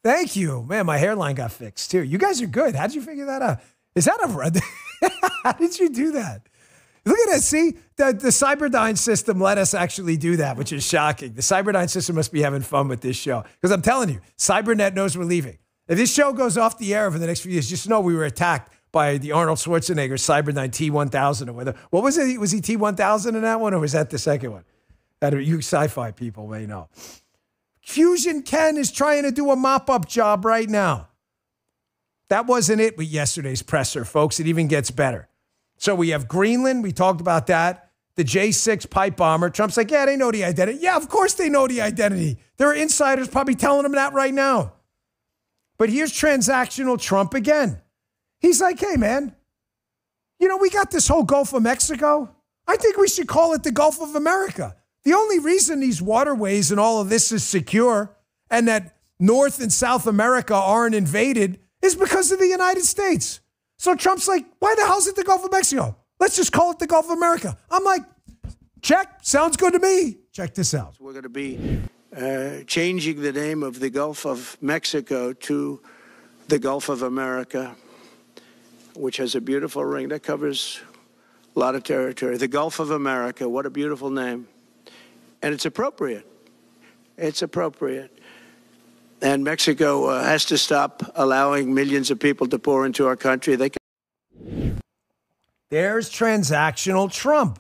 Speaker 1: Thank you. Man, my hairline got fixed too. You guys are good. How did you figure that out? Is that how did you do that? Look at that. See, the Cyberdyne system let us actually do that, which is shocking. The Cyberdyne system must be having fun with this show. Because I'm telling you, Cybernet knows we're leaving. If this show goes off the air for the next few years, just know we were attacked by the Arnold Schwarzenegger Cyberdyne T-1000 or whether. What was it? Was he T-1000 in that one or was that the second one? You sci-fi people may know. Fusion Ken is trying to do a mop-up job right now. That wasn't it with yesterday's presser, folks. It even gets better. So we have Greenland. We talked about that. The J-6 pipe bomber. Trump's like, yeah, they know the identity. Yeah, of course they know the identity. There are insiders probably telling them that right now. But here's transactional Trump again. He's like, hey, man, you know, we got this whole Gulf of Mexico. I think we should call it the Gulf of America. The only reason these waterways and all of this is secure and that North and South America aren't invaded is because of the United States. So Trump's like, why the hell is it the Gulf of Mexico? Let's just call it the Gulf of America. I'm like, check. Sounds good to me. Check this out.
Speaker 5: We're going to be changing the name of the Gulf of Mexico to the Gulf of America, which has a beautiful ring that covers a lot of territory. The Gulf of America, what a beautiful name. And it's appropriate. It's appropriate. And Mexico has to stop allowing millions of people to pour into our country.
Speaker 1: There's transactional Trump.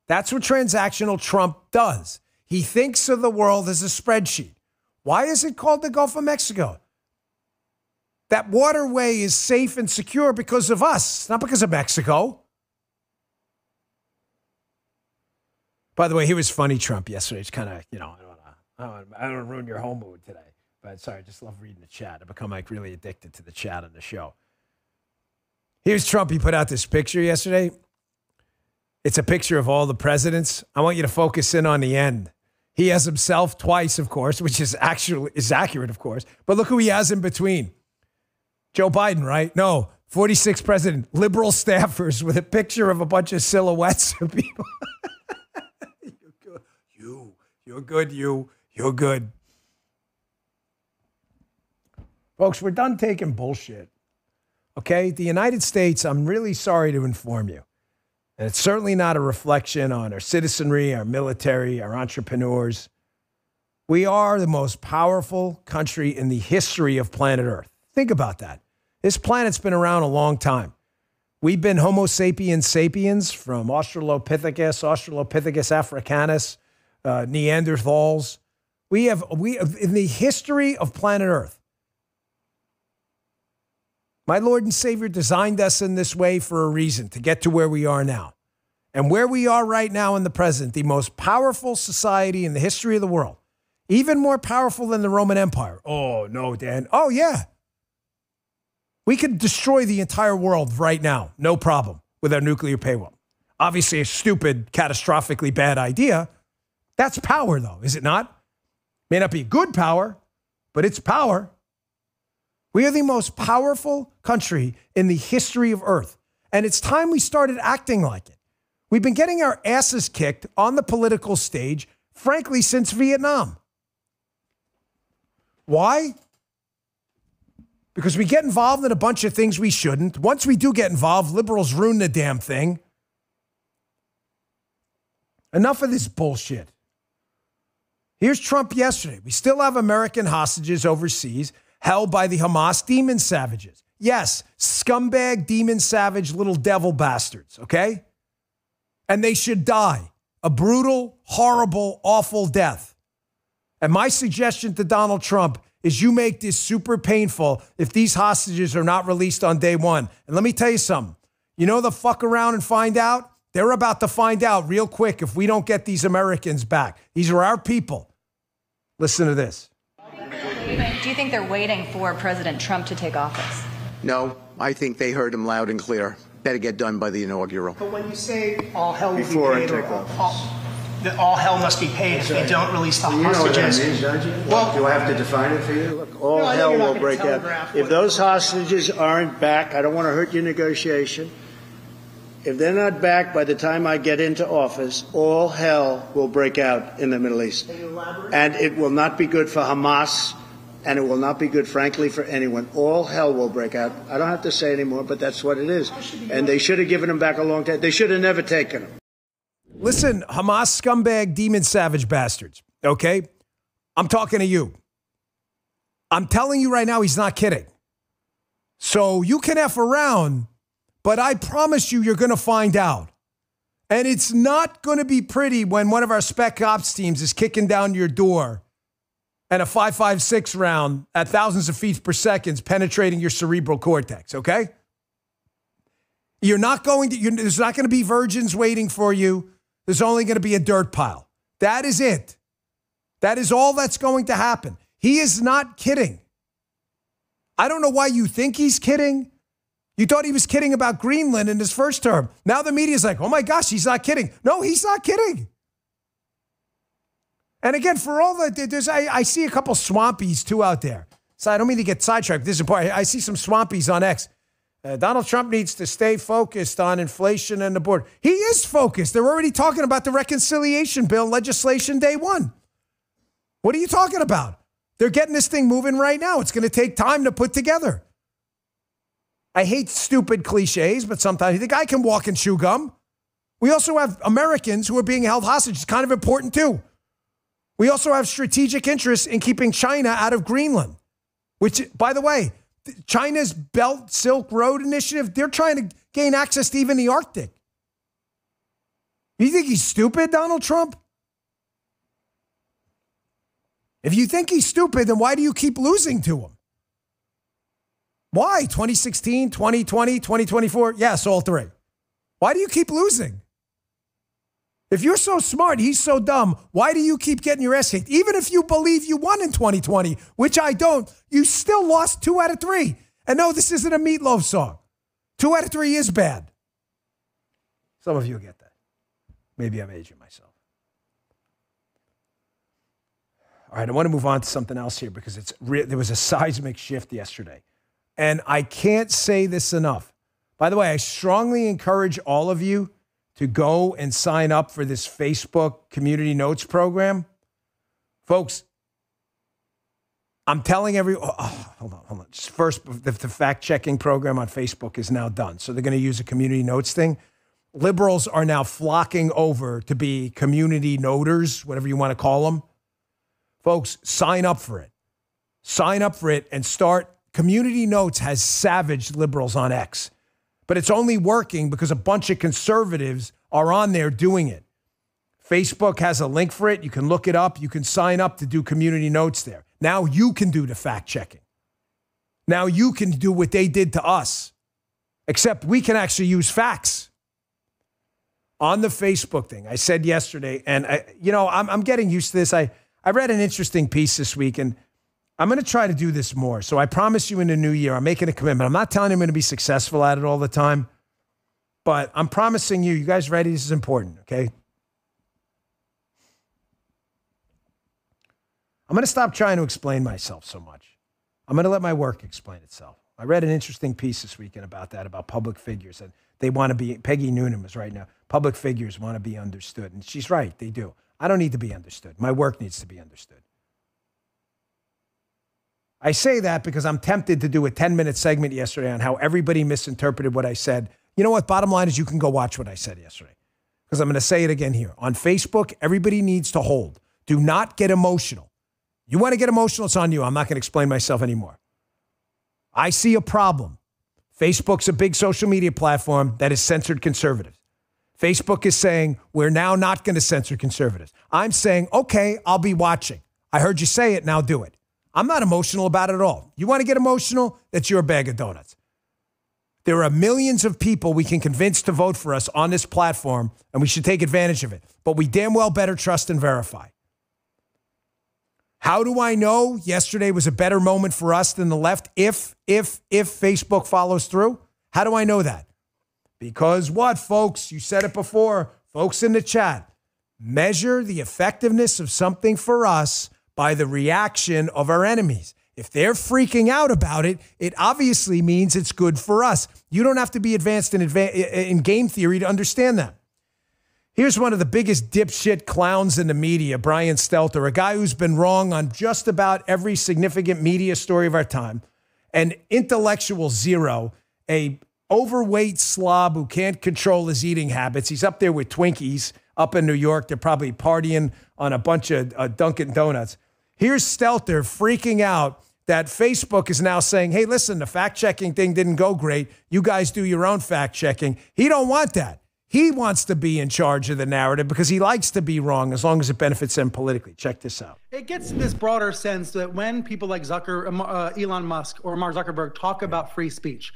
Speaker 1: That's what transactional Trump does. He thinks of the world as a spreadsheet. Why is it called the Gulf of Mexico? That waterway is safe and secure because of us, not because of Mexico. By the way, he was funny, Trump, yesterday. It's kind of, you know, I don't want to ruin your whole mood today. But sorry, I just love reading the chat. I've become like really addicted to the chat on the show. Here's Trump. He put out this picture yesterday. It's a picture of all the presidents. I want you to focus in on the end. He has himself twice, of course, which is accurate, of course. But look who he has in between. Joe Biden, right? No, 46th president, liberal staffers with a picture of a bunch of silhouettes of people. You're good. You're good. Folks, we're done taking bullshit. Okay? The United States, I'm really sorry to inform you. And it's certainly not a reflection on our citizenry, our military, our entrepreneurs. We are the most powerful country in the history of planet Earth. Think about that. This planet's been around a long time. We've been Homo sapiens sapiens from Australopithecus africanus, Neanderthals. We have in the history of planet Earth. My Lord and Savior designed us in this way for a reason, to get to where we are now. And where we are right now in the present, the most powerful society in the history of the world, even more powerful than the Roman Empire. Oh, no, Dan. Oh, yeah. We could destroy the entire world right now, no problem, with our nuclear payload. Obviously, a stupid, catastrophically bad idea. That's power, though, is it not? May not be good power, but it's power. We are the most powerful country in the history of Earth. And it's time we started acting like it. We've been getting our asses kicked on the political stage, frankly, since Vietnam. Why? Because we get involved in a bunch of things we shouldn't. Once we do get involved, liberals ruin the damn thing. Enough of this bullshit. Here's Trump yesterday. We still have American hostages overseas held by the Hamas demon savages. Yes, scumbag, demon savage, little devil bastards, okay? And they should die a brutal, horrible, awful death. And my suggestion to Donald Trump is you make this super painful if these hostages are not released on day one. And let me tell you something. You know the fuck around and find out? They're about to find out real quick if we don't get these Americans back. These are our people. Listen to this.
Speaker 6: Do you think they're waiting for President Trump to take office?
Speaker 7: No, I think they heard him loud and clear. better get done by the inaugural.
Speaker 8: But when you say all hell will
Speaker 5: Before
Speaker 8: be
Speaker 5: I
Speaker 8: paid,
Speaker 5: take
Speaker 8: or
Speaker 5: office.
Speaker 8: that all hell must be paid if they don't release the hostages.
Speaker 5: You know what that means, don't you?
Speaker 8: Well,
Speaker 5: do I have to define it for you? Look, all
Speaker 8: No, I know
Speaker 5: hell
Speaker 8: you're not
Speaker 5: will
Speaker 8: gonna
Speaker 5: break out.
Speaker 8: telegraph
Speaker 5: If
Speaker 8: what-
Speaker 5: those hostages aren't back, I don't want to hurt your negotiation. If they're not back by the time I get into office, all hell will break out in the Middle East.
Speaker 8: Can you elaborate?
Speaker 5: And it will not be good for Hamas, and it will not be good, frankly, for anyone. All hell will break out. I don't have to say anymore, but that's what it is. And they should have given them back a long time. They should have never taken them.
Speaker 1: Listen, Hamas scumbag, demon, savage bastards, okay? I'm talking to you. I'm telling you right now, he's not kidding. So you can F around, but I promise you, you're going to find out. And it's not going to be pretty when one of our spec ops teams is kicking down your door and a 5.56 round at thousands of feet per second penetrating your cerebral cortex, okay? You're not going to, there's not going to be virgins waiting for you. There's only going to be a dirt pile. That is it. That is all that's going to happen. He is not kidding. I don't know why you think he's kidding. You thought he was kidding about Greenland in his first term. Now the media's like, oh my gosh, he's not kidding. No, he's not kidding. And again, for all the, I see a couple swampies too out there. So I don't mean to get sidetracked. This is important. I see some swampies on X. Donald Trump needs to stay focused on inflation and the border. He is focused. They're already talking about the reconciliation bill legislation day one. What are you talking about? They're getting this thing moving right now. It's going to take time to put together. I hate stupid cliches, but sometimes you think I can walk and chew gum. We also have Americans who are being held hostage. It's kind of important too. We also have strategic interests in keeping China out of Greenland, which, by the way, China's Belt Silk Road Initiative, they're trying to gain access to even the Arctic. You think he's stupid, Donald Trump? If you think he's stupid, then why do you keep losing to him? Why? 2016, 2020, 2024? Yes, all three. Why do you keep losing? If you're so smart, he's so dumb, why do you keep getting your ass kicked? Even if you believe you won in 2020, which I don't, you still lost 2 out of 3. And no, this isn't a Meatloaf song. 2 out of 3 is bad. Some of you get that. Maybe I'm aging myself. All right, I want to move on to something else here because there was a seismic shift yesterday. And I can't say this enough. By the way, I strongly encourage all of you to go and sign up for this Facebook Community Notes program. Folks, I'm telling hold on. First, the fact-checking program on Facebook is now done. So they're going to use a Community Notes thing. Liberals are now flocking over to be community noters, whatever you want to call them. Folks, sign up for it. Sign up for it and start. Community Notes has savaged liberals on X. But it's only working because a bunch of conservatives are on there doing it. Facebook has a link for it. You can look it up. You can sign up to do community notes there. Now you can do the fact checking. Now you can do what they did to us, except we can actually use facts. On the Facebook thing, I said yesterday, and I'm getting used to this. I read an interesting piece this week, and I'm going to try to do this more. So I promise you in the new year, I'm making a commitment. I'm not telling you I'm going to be successful at it all the time, but I'm promising you guys ready? This is important, okay? I'm going to stop trying to explain myself so much. I'm going to let my work explain itself. I read an interesting piece this weekend about that, about public figures. And they want to be, Peggy Noonan was right now, public figures want to be understood. And she's right, they do. I don't need to be understood. My work needs to be understood. I say that because I'm tempted to do a 10-minute segment yesterday on how everybody misinterpreted what I said. You know what? Bottom line is you can go watch what I said yesterday because I'm going to say it again here. On Facebook, everybody needs to hold. Do not get emotional. You want to get emotional, it's on you. I'm not going to explain myself anymore. I see a problem. Facebook's a big social media platform that has censored conservatives. Facebook is saying, we're now not going to censor conservatives. I'm saying, okay, I'll be watching. I heard you say it, now do it. I'm not emotional about it at all. You want to get emotional? That's your bag of donuts. There are millions of people we can convince to vote for us on this platform, and we should take advantage of it. But we damn well better trust and verify. How do I know yesterday was a better moment for us than the left if Facebook follows through? How do I know that? Because what, folks? You said it before. Folks in the chat, measure the effectiveness of something for us by the reaction of our enemies. If they're freaking out about it, it obviously means it's good for us. You don't have to be advanced in game theory to understand that. Here's one of the biggest dipshit clowns in the media, Brian Stelter, a guy who's been wrong on just about every significant media story of our time, an intellectual zero, a overweight slob who can't control his eating habits. He's up there with Twinkies up in New York. They're probably partying on a bunch of Dunkin' Donuts. Here's Stelter freaking out that Facebook is now saying, hey, listen, the fact-checking thing didn't go great. You guys do your own fact-checking. He don't want that. He wants to be in charge of the narrative because he likes to be wrong as long as it benefits him politically. Check this out.
Speaker 7: It gets this broader sense that when people like Elon Musk or Mark Zuckerberg talk about free speech,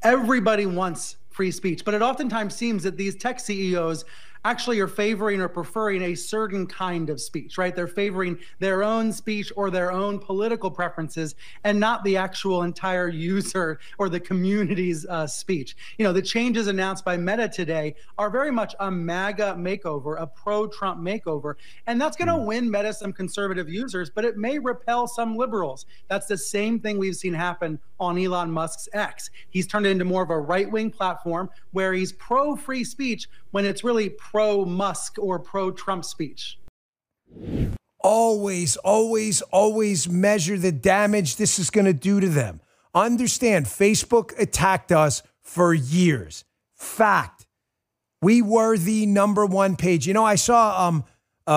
Speaker 7: everybody wants free speech, but it oftentimes seems that these tech CEOs actually are favoring or preferring a certain kind of speech, right? They're favoring their own speech or their own political preferences and not the actual entire user or the community's speech. You know, the changes announced by Meta today are very much a MAGA makeover, a pro-Trump makeover, and that's going to win Meta some conservative users, but it may repel some liberals. That's the same thing we've seen happen on Elon Musk's X. He's turned it into more of a right-wing platform where he's pro-free speech when it's really pro-Musk or pro-Trump speech.
Speaker 1: Always, always, always measure the damage this is going to do to them. Understand, Facebook attacked us for years. Fact. We were the #1 page. You know, I saw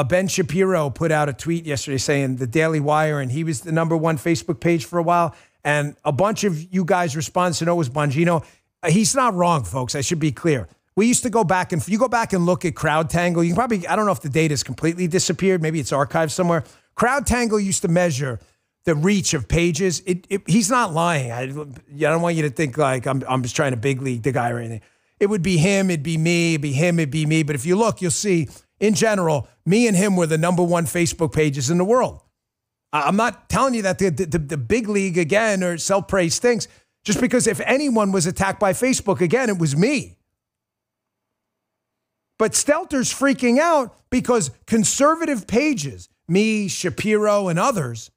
Speaker 1: Ben Shapiro put out a tweet yesterday saying the Daily Wire, and he was the #1 Facebook page for a while. And a bunch of you guys responded to know it was Bongino. He's not wrong, folks. I should be clear. We used to go back, and if you go back and look at CrowdTangle, you can probably, I don't know if the data has completely disappeared. Maybe it's archived somewhere. CrowdTangle used to measure the reach of pages. He's not lying. I don't want you to think like I'm just trying to big league the guy or anything. It would be him, it'd be me, it'd be him, it'd be me. But if you look, you'll see, in general, me and him were the #1 Facebook pages in the world. I'm not telling you that the big league again or self-praise things, just because if anyone was attacked by Facebook, again, it was me. But Stelter's freaking out because conservative pages, me, Shapiro, and others,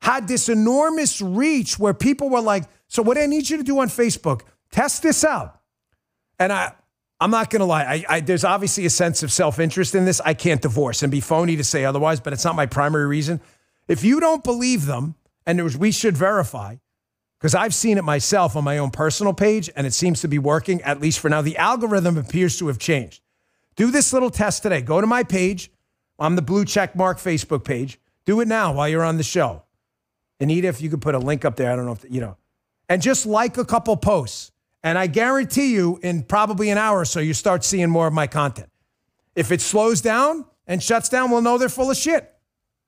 Speaker 1: had this enormous reach where people were like, so what I need you to do on Facebook, test this out. And I'm not going to lie. There's obviously a sense of self-interest in this. I can't divorce and be phony to say otherwise, but it's not my primary reason. If you don't believe them, and we should verify, because I've seen it myself on my own personal page, and it seems to be working, at least for now. The algorithm appears to have changed. Do this little test today. Go to my page. I'm the blue check mark Facebook page. Do it now while you're on the show. Anita, if you could put a link up there, I don't know if, and just like a couple posts. And I guarantee you in probably an hour or so, you start seeing more of my content. If it slows down and shuts down, we'll know they're full of shit.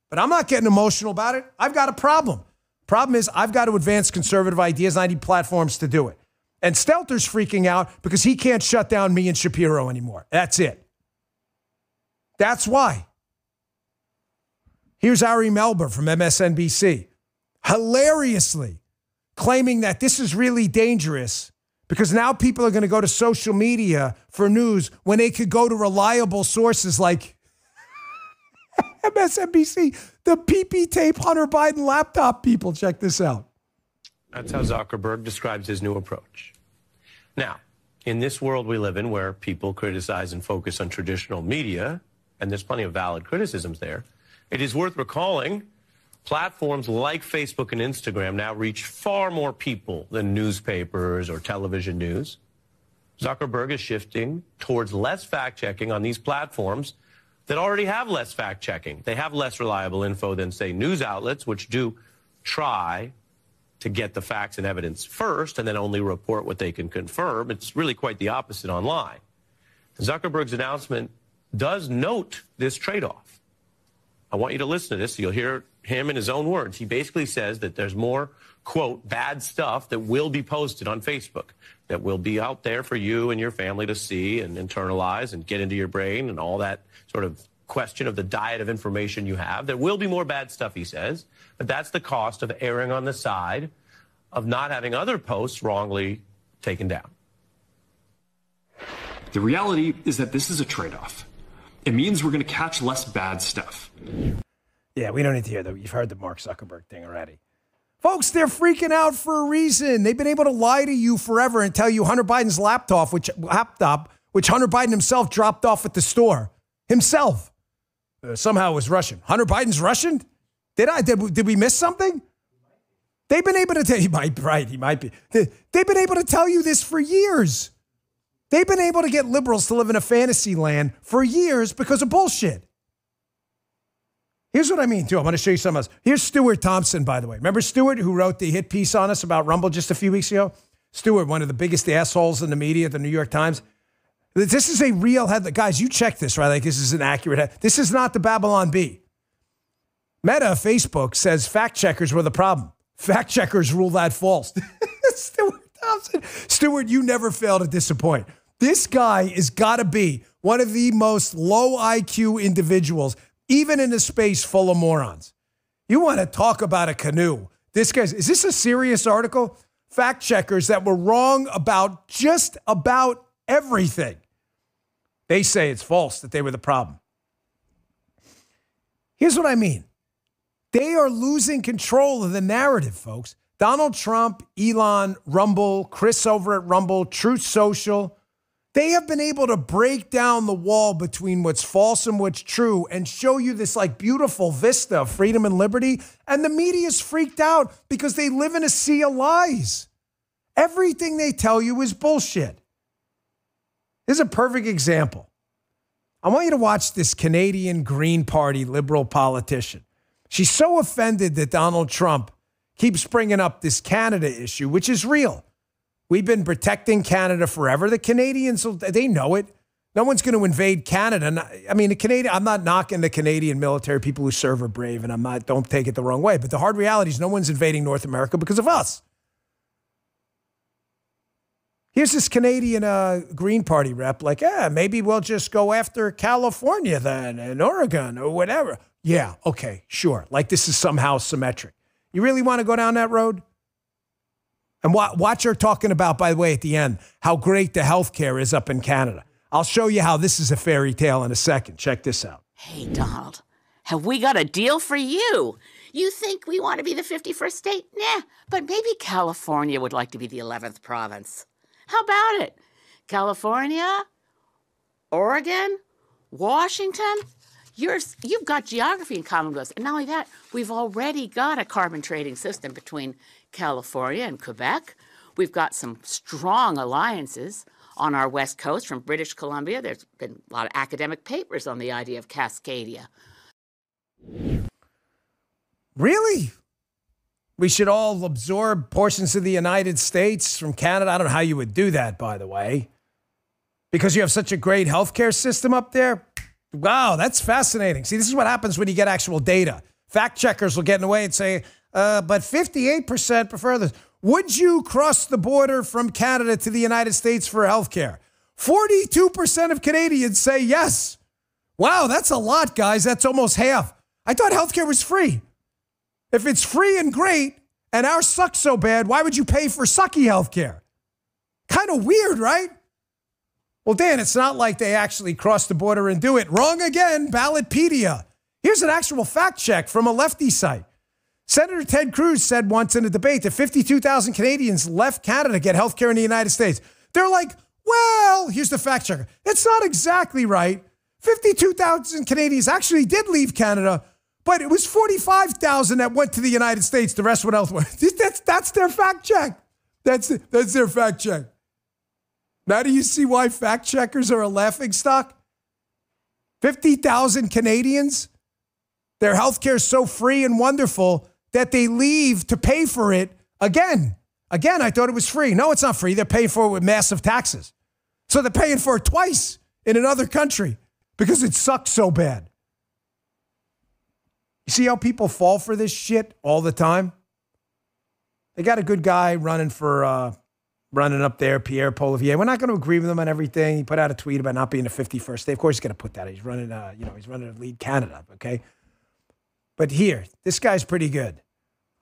Speaker 1: But I'm not getting emotional about it. I've got a problem. Problem is I've got to advance conservative ideas, and I need platforms to do it. And Stelter's freaking out because he can't shut down me and Shapiro anymore. That's it. That's why. Here's Ari Melber from MSNBC, hilariously claiming that this is really dangerous because now people are going to go to social media for news when they could go to reliable sources like MSNBC, the PP tape Hunter Biden laptop people. Check this out.
Speaker 9: That's how Zuckerberg describes his new approach. Now, in this world we live in where people criticize and focus on traditional media, and there's plenty of valid criticisms there, it is worth recalling platforms like Facebook and Instagram now reach far more people than newspapers or television news. Zuckerberg is shifting towards less fact-checking on these platforms that already have less fact-checking. They have less reliable info than, say, news outlets, which do try to get the facts and evidence first and then only report what they can confirm. It's really quite the opposite online. Zuckerberg's announcement does note this trade-off. I want you to listen to this so you'll hear him in his own words. He basically says that there's more, quote, bad stuff that will be posted on Facebook, that will be out there for you and your family to see and internalize and get into your brain and all that sort of question of the diet of information you have. There will be more bad stuff, he says, but that's the cost of erring on the side of not having other posts wrongly taken down.
Speaker 10: The reality is that this is a trade-off. It means we're going to catch less bad stuff.
Speaker 1: Yeah, we don't need to hear that. You've heard the Mark Zuckerberg thing already. Folks, they're freaking out for a reason. They've been able to lie to you forever and tell you Hunter Biden's laptop, which Hunter Biden himself dropped off at the store himself, somehow was Russian. Hunter Biden's Russian? Did we miss something? They've been able to tell you, he might be. They've been able to tell you this for years. They've been able to get liberals to live in a fantasy land for years because of bullshit. Here's what I mean, too. I'm going to show you something else. Here's Stuart Thompson, by the way. Remember Stuart, who wrote the hit piece on us about Rumble just a few weeks ago? Stuart, one of the biggest assholes in the media at the New York Times. This is a real headline. Guys, you check this, right? Like, this is an accurate head. This is not the Babylon Bee. Meta, Facebook, says fact checkers were the problem. Fact checkers rule that false. Stuart Thompson. Stuart, you never fail to disappoint. This guy has got to be one of the most low IQ individuals, even in a space full of morons. You want to talk about a canoe. Is this a serious article? Fact checkers that were wrong about just about everything. They say it's false, that they were the problem. Here's what I mean. They are losing control of the narrative, folks. Donald Trump, Elon, Rumble, Chris over at Rumble, Truth Social, they have been able to break down the wall between what's false and what's true and show you this like beautiful vista of freedom and liberty. And the media's freaked out because they live in a sea of lies. Everything they tell you is bullshit. Here's a perfect example. I want you to watch this Canadian Green Party liberal politician. She's so offended that Donald Trump keeps bringing up this Canada issue, which is real. We've been protecting Canada forever. The Canadians, they know it. No one's going to invade Canada. I mean, I'm not knocking the Canadian military. People who serve are brave, and don't take it the wrong way. But the hard reality is no one's invading North America because of us. Here's this Canadian Green Party rep like, maybe we'll just go after California then and Oregon or whatever. Yeah, okay, sure. Like this is somehow symmetric. You really want to go down that road? And watch her talking about, by the way, at the end, how great the healthcare is up in Canada. I'll show you how this is a fairy tale in a second. Check this out.
Speaker 11: Hey, Donald, have we got a deal for you? You think we want to be the 51st state? Nah, but maybe California would like to be the 11th province. How about it? California, Oregon, Washington. You've got geography in common with us. And not only that, we've already got a carbon trading system between California and Quebec. We've got some strong alliances on our west coast from British Columbia. There's been a lot of academic papers on the idea of Cascadia.
Speaker 1: Really? We should all absorb portions of the United States from Canada? I don't know how you would do that, by the way. Because you have such a great healthcare system up there? Wow, that's fascinating. See, this is what happens when you get actual data. Fact checkers will get in the way and say, but 58% prefer this. Would you cross the border from Canada to the United States for healthcare? 42% of Canadians say yes. Wow, that's a lot, guys. That's almost half. I thought healthcare was free. If it's free and great and ours sucks so bad, why would you pay for sucky healthcare? Kind of weird, right? Well, Dan, it's not like they actually cross the border and do it. Wrong again, Ballotpedia. Here's an actual fact check from a lefty site. Senator Ted Cruz said once in a debate that 52,000 Canadians left Canada to get health care in the United States. They're like, well, here's the fact checker. It's not exactly right. 52,000 Canadians actually did leave Canada, but it was 45,000 that went to the United States. The rest went elsewhere. That's their fact check. That's their fact check. Now do you see why fact checkers are a laughingstock? 50,000 Canadians, their health care is so free and wonderful that they leave to pay for it again. Again, I thought it was free. No, it's not free. They're paying for it with massive taxes. So they're paying for it twice in another country because it sucks so bad. You see how people fall for this shit all the time? They got a good guy running up there, Pierre Poilievre. We're not going to agree with him on everything. He put out a tweet about not being the 51st state. Of course, he's going to put that. He's running to lead Canada, okay? But here, this guy's pretty good.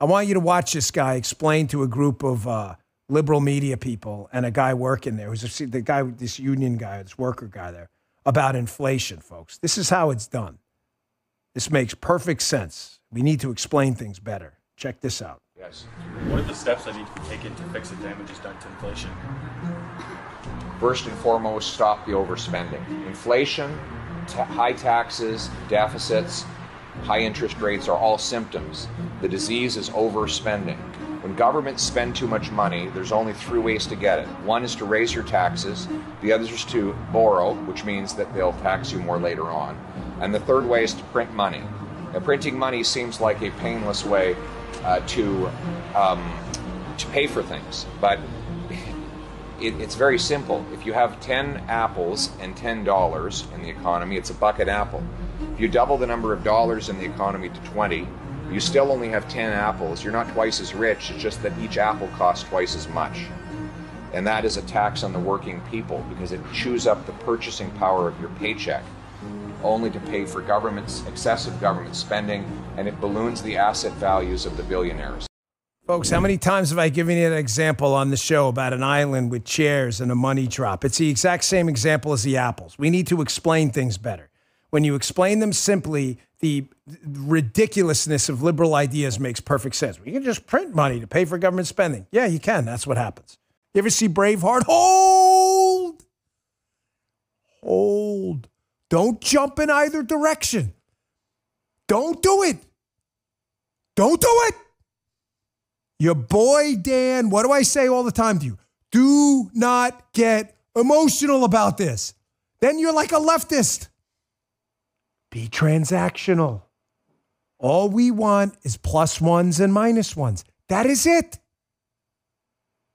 Speaker 1: I want you to watch this guy explain to a group of liberal media people and a guy working there, this union guy, this worker guy there, about inflation, folks. This is how it's done. This makes perfect sense. We need to explain things better. Check this out.
Speaker 10: Yes. What are the steps that need to be taken to fix the damages done to inflation?
Speaker 12: First and foremost, stop the overspending. Inflation, high taxes, deficits, high interest rates are all symptoms. The disease is overspending. When governments spend too much money, there's only three ways to get it. One is to raise your taxes. The other is to borrow, which means that they'll tax you more later on. And the third way is to print money. Now, printing money seems like a painless way to pay for things, but it's very simple. If you have 10 apples and $10 in the economy, it's a bucket apple. If you double the number of dollars in the economy to 20, you still only have 10 apples. You're not twice as rich. It's just that each apple costs twice as much. And that is a tax on the working people because it chews up the purchasing power of your paycheck, only to pay for excessive government spending, and it balloons the asset values of the billionaires.
Speaker 1: Folks, how many times have I given you an example on the show about an island with chairs and a money drop? It's the exact same example as the apples. We need to explain things better. When you explain them simply, the ridiculousness of liberal ideas makes perfect sense. You can just print money to pay for government spending. Yeah, you can. That's what happens. You ever see Braveheart? Hold! Hold. Don't jump in either direction. Don't do it. Don't do it. Your boy, Dan, what do I say all the time to you? Do not get emotional about this. Then you're like a leftist. Be transactional. All we want is plus ones and minus ones. That is it.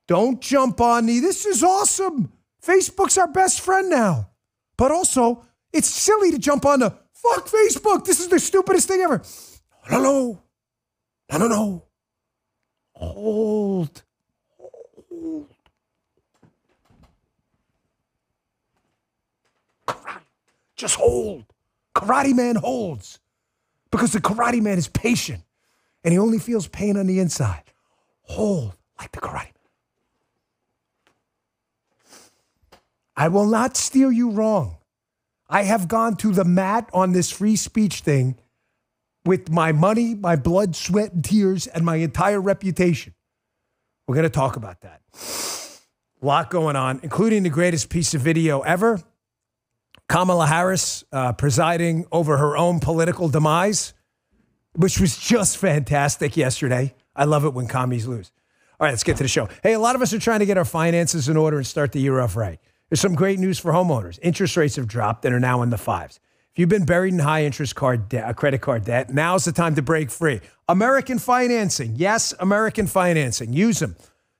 Speaker 1: Don't jump on me. This is awesome. Facebook's our best friend now. But also, it's silly to jump on the fuck Facebook. This is the stupidest thing ever. No. Hold. Karate. Just hold. Karate Man holds. Because the Karate Man is patient. And he only feels pain on the inside. Hold like the Karate Man. I will not steer you wrong. I have gone to the mat on this free speech thing with my money, my blood, sweat, and tears, and my entire reputation. We're going to talk about that. A lot going on, including the greatest piece of video ever. Kamala Harris presiding over her own political demise, which was just fantastic yesterday. I love it when commies lose. All right, let's get to the show. Hey, a lot of us are trying to get our finances in order and start the year off right. There's some great news for homeowners. Interest rates have dropped and are now in the 5s. If you've been buried in high interest credit card debt, now's the time to break free. American Financing. Yes, American Financing. Use them.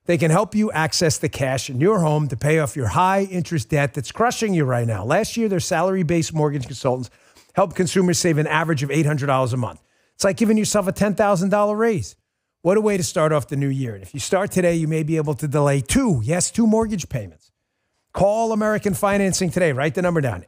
Speaker 1: They can help you access the cash in your home to pay off your high interest debt that's crushing you right now. Last year, their salary-based mortgage consultants helped consumers save an average of $800 a month. It's like giving yourself a $10,000 raise. What a way to start off the new year. And if you start today, you may be able to delay two mortgage payments. Call American Financing today. Write the number down,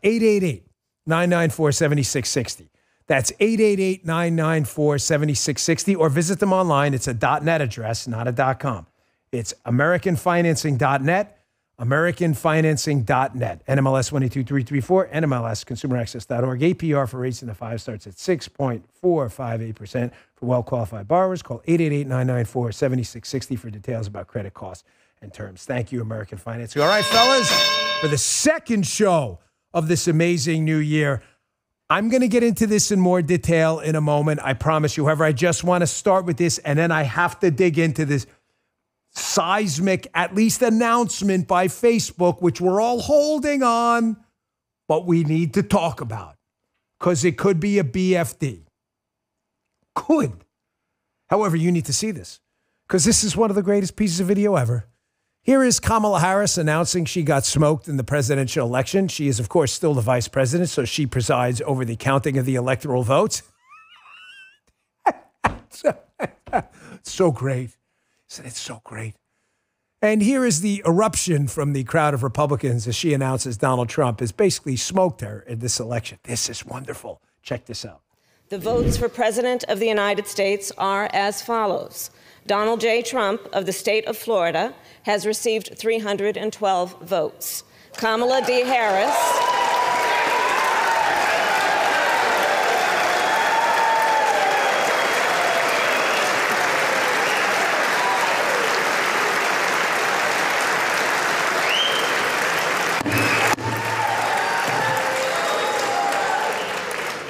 Speaker 1: 888-994-7660. That's 888-994-7660, or visit them online. It's a .net address, not a .com. It's AmericanFinancing.net, AmericanFinancing.net, NMLS 122334, NMLSConsumerAccess.org. APR for rates in the 5 starts at 6.458%. For well-qualified borrowers, call 888-994-7660 for details about credit costs and terms. Thank you, American Financing. All right, fellas, for the second show of this amazing new year, I'm going to get into this in more detail in a moment, I promise you. However, I just want to start with this, and then I have to dig into this seismic, at least announcement by Facebook, which we're all holding on, but we need to talk about because it could be a BFD. Could. However, you need to see this because this is one of the greatest pieces of video ever. Here is Kamala Harris announcing she got smoked in the presidential election. She is, of course, still the vice president, so she presides over the counting of the electoral votes. So great. It's so great. And here is the eruption from the crowd of Republicans as she announces Donald Trump has basically smoked her in this election. This is wonderful. Check this out.
Speaker 13: The votes for President of the United States are as follows. Donald J. Trump of the state of Florida has received 312 votes. Kamala D. Harris.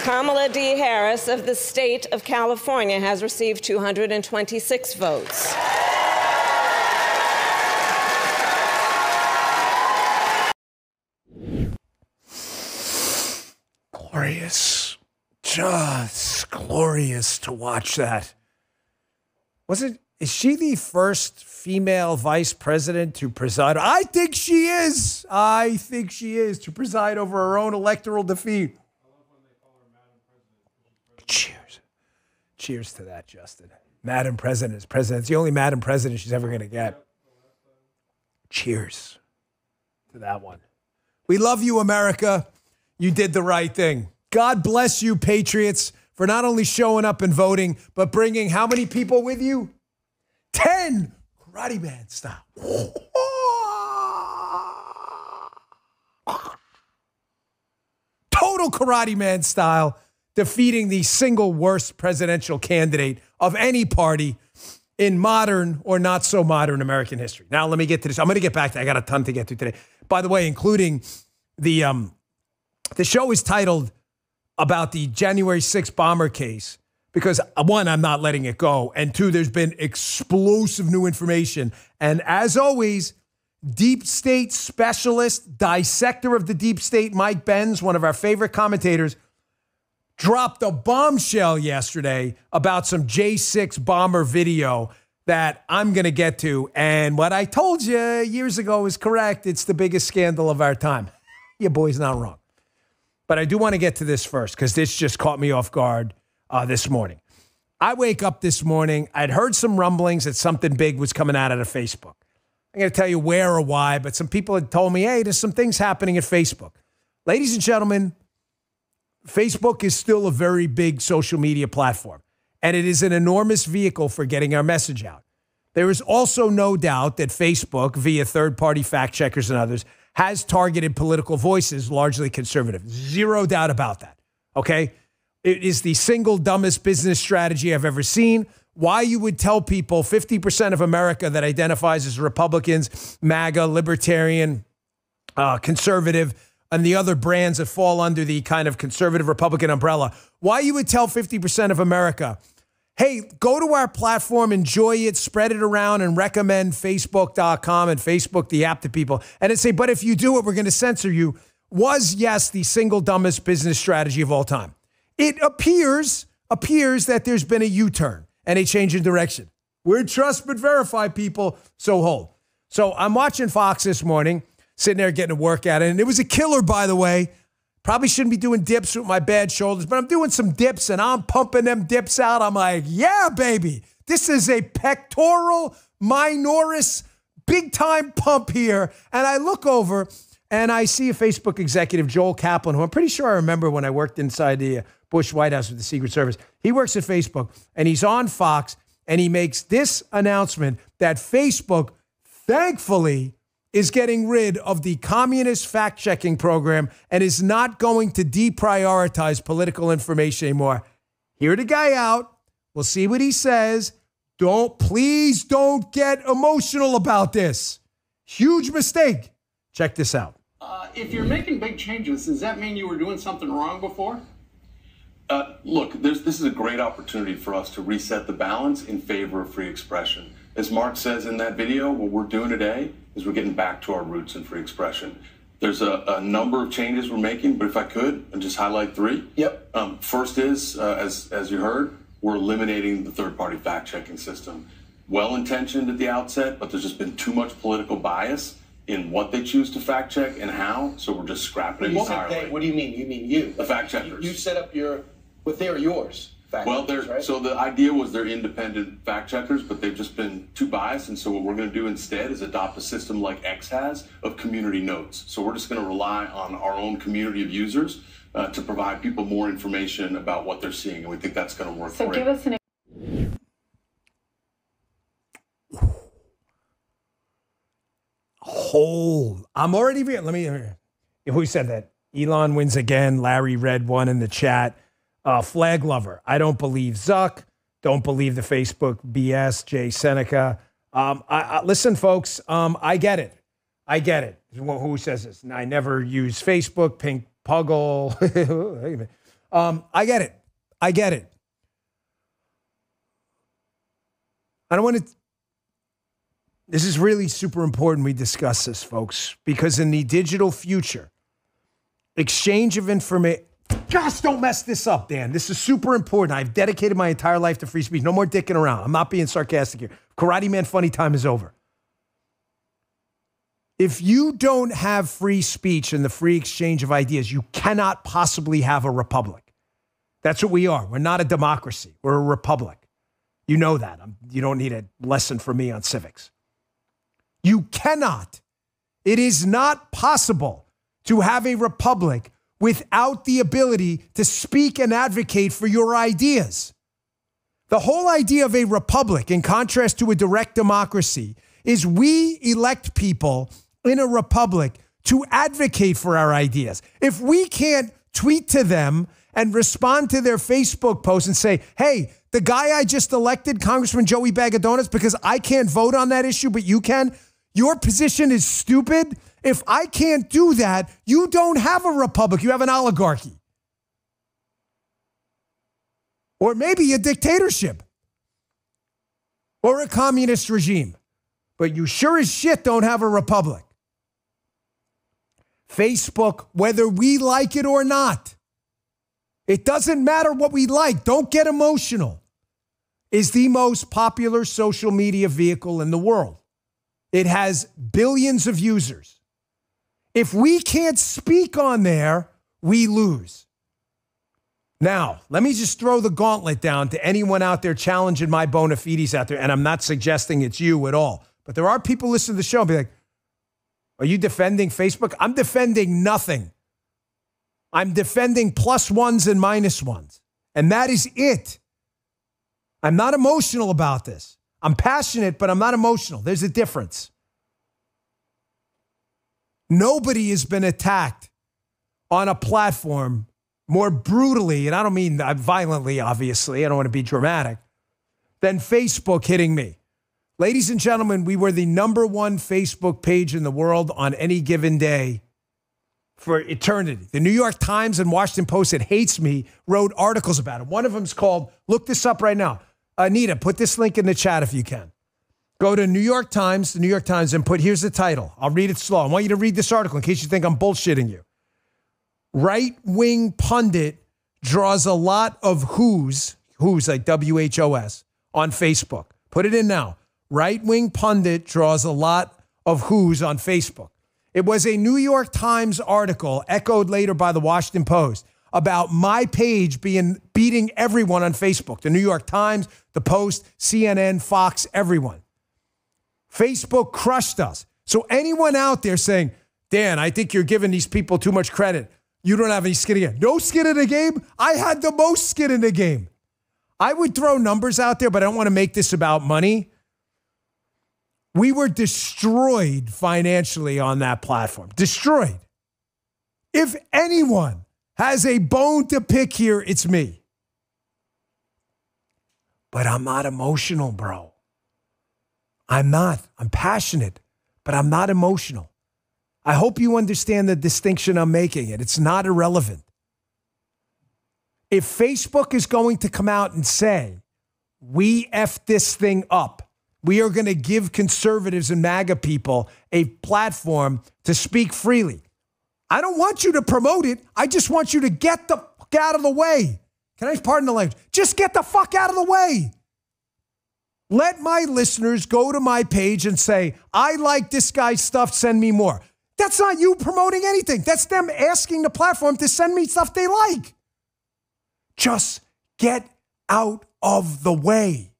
Speaker 13: Kamala D. Harris of the state of California has received 226 votes.
Speaker 1: Glorious. Just glorious to watch that. Is she the first female vice president to preside? I think she is. To preside over her own electoral defeat. Cheers to that, Justin. Madam President is president. It's the only Madam President she's ever going to get. Cheers to that one. We love you, America. You did the right thing. God bless you, patriots, for not only showing up and voting, but bringing how many people with you? 10, Karate Man style. Total Karate Man style. Defeating the single worst presidential candidate of any party in modern or not so modern American history. Now, let me get to this. I'm going to get back to I got a ton to get to today. By the way, including the show is titled about the January 6th bomber case because, one, I'm not letting it go. And two, there's been explosive new information. And as always, deep state specialist, dissector of the deep state, Mike Benz, one of our favorite commentators, dropped a bombshell yesterday about some J6 bomber video that I'm going to get to. And what I told you years ago is correct. It's the biggest scandal of our time. Your boy's not wrong. But I do want to get to this first because this just caught me off guard this morning. I wake up this morning. I'd heard some rumblings that something big was coming out of Facebook. I'm going to tell you where or why, but some people had told me, hey, there's some things happening at Facebook. Ladies and gentlemen, Facebook is still a very big social media platform, and it is an enormous vehicle for getting our message out. There is also no doubt that Facebook, via third-party fact checkers and others, has targeted political voices, largely conservative. Zero doubt about that, okay? It is the single dumbest business strategy I've ever seen. Why you would tell people 50% of America that identifies as Republicans, MAGA, libertarian, conservative, and the other brands that fall under the kind of conservative Republican umbrella, why you would tell 50% of America, hey, go to our platform, enjoy it, spread it around, and recommend Facebook.com and Facebook, the app, to people. And then say, but if you do it, we're going to censor you, was, yes, the single dumbest business strategy of all time. It appears that there's been a U-turn and a change in direction. We're trust but verify people, so hold. So I'm watching Fox this morning, sitting there getting a workout, and it was a killer, by the way. Probably shouldn't be doing dips with my bad shoulders, but I'm doing some dips, and I'm pumping them dips out. I'm like, yeah, baby. This is a pectoral minoris big-time pump here. And I look over, and I see a Facebook executive, Joel Kaplan, who I'm pretty sure I remember when I worked inside the Bush White House with the Secret Service. He works at Facebook, and he's on Fox, and he makes this announcement that Facebook, thankfully, is getting rid of the communist fact-checking program and is not going to deprioritize political information anymore. Hear the guy out. We'll see what he says. Please don't get emotional about this. Huge mistake. Check this out.
Speaker 14: If you're making big changes, does that mean you were doing something wrong before?
Speaker 15: Look, this is a great opportunity for us to reset the balance in favor of free expression. As Mark says in that video, what we're doing today is we're getting back to our roots in free expression. There's a number of changes we're making, but if I could, I'd just highlight three.
Speaker 14: Yep.
Speaker 15: First is, as you heard, we're eliminating the third-party fact-checking system. Well-intentioned at the outset, but there's just been too much political bias in what they choose to fact-check and how, so we're just scrapping it entirely.
Speaker 14: What do you mean? You mean you?
Speaker 15: The fact-checkers.
Speaker 14: You set up they're yours.
Speaker 15: Well,
Speaker 14: right?
Speaker 15: So the idea was they're independent fact checkers, but they've just been too biased. And so what we're going to do instead is adopt a system like X has of community notes. So we're just going to rely on our own community of users to provide people more information about what they're seeing, and we think that's going to work.
Speaker 6: So
Speaker 15: great.
Speaker 6: give us an
Speaker 1: I'm already, let me, who said that? Elon wins again. Larry read one in the chat. Flag lover. I don't believe Zuck. Don't believe the Facebook BS. Jay Seneca. Listen, folks, I get it. I get it. Who says this? I never use Facebook. Pink Puggle. I get it. I get it. I don't want to. This is really super important we discuss this, folks, because in the digital future, exchange of information. Just don't mess this up, Dan. This is super important. I've dedicated my entire life to free speech. No more dicking around. I'm not being sarcastic here. Karate Man funny time is over. If you don't have free speech and the free exchange of ideas, you cannot possibly have a republic. That's what we are. We're not a democracy. We're a republic. You know that. You don't need a lesson from me on civics. You cannot. It is not possible to have a republic without the ability to speak and advocate for your ideas. The whole idea of a republic, in contrast to a direct democracy, is we elect people in a republic to advocate for our ideas. If we can't tweet to them and respond to their Facebook posts and say, hey, the guy I just elected, Congressman Joey Bag of Donuts, because I can't vote on that issue, but you can, your position is stupid. If I can't do that, you don't have a republic. You have an oligarchy. Or maybe a dictatorship. Or a communist regime. But you sure as shit don't have a republic. Facebook, whether we like it or not, it doesn't matter what we like. Don't get emotional. Is the most popular social media vehicle in the world. It has billions of users. If we can't speak on there, we lose. Now, let me just throw the gauntlet down to anyone out there challenging my bona fides out there, and I'm not suggesting it's you at all, but there are people listening to the show and be like, are you defending Facebook? I'm defending nothing. I'm defending plus ones and minus ones, and that is it. I'm not emotional about this. I'm passionate, but I'm not emotional. There's a difference. Nobody has been attacked on a platform more brutally, and I don't mean violently, obviously. I don't want to be dramatic, than Facebook hitting me. Ladies and gentlemen, we were the #1 Facebook page in the world on any given day for eternity. The New York Times and Washington Post that hates me wrote articles about it. One of them's called, look this up right now. Anita, put this link in the chat if you can. Go to the New York Times, and put, here's the title. I'll read it slow. I want you to read this article in case you think I'm bullshitting you. Right-wing pundit draws a lot of who's like WHOS, on Facebook. Put it in now. Right-wing pundit draws a lot of who's on Facebook. It was a New York Times article, echoed later by the Washington Post, about my page beating everyone on Facebook. The New York Times, the Post, CNN, Fox, everyone. Facebook crushed us. So anyone out there saying, Dan, I think you're giving these people too much credit. You don't have any skin in the game. No skin in the game? I had the most skin in the game. I would throw numbers out there, but I don't want to make this about money. We were destroyed financially on that platform. Destroyed. If anyone has a bone to pick here, it's me. But I'm not emotional, bro. I'm not. I'm passionate, but I'm not emotional. I hope you understand the distinction I'm making. It's not irrelevant. If Facebook is going to come out and say, we F this thing up, we are going to give conservatives and MAGA people a platform to speak freely. I don't want you to promote it. I just want you to get the fuck out of the way. Can I pardon the language? Just get the fuck out of the way. Let my listeners go to my page and say, I like this guy's stuff, send me more. That's not you promoting anything. That's them asking the platform to send me stuff they like. Just get out of the way.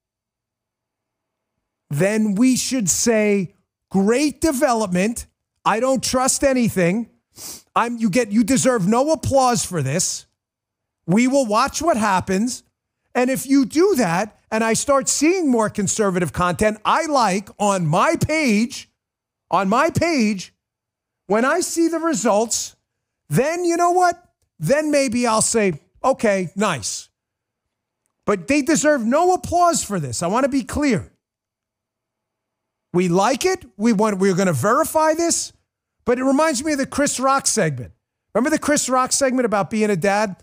Speaker 1: Then we should say, great development. I don't trust anything. You deserve no applause for this. We will watch what happens. And if you do that, and I start seeing more conservative content I like on my page, when I see the results, then you know what? Then maybe I'll say, okay, nice. But they deserve no applause for this. I want to be clear. We like it. We're going to verify this. But it reminds me of the Chris Rock segment. Remember the Chris Rock segment about being a dad?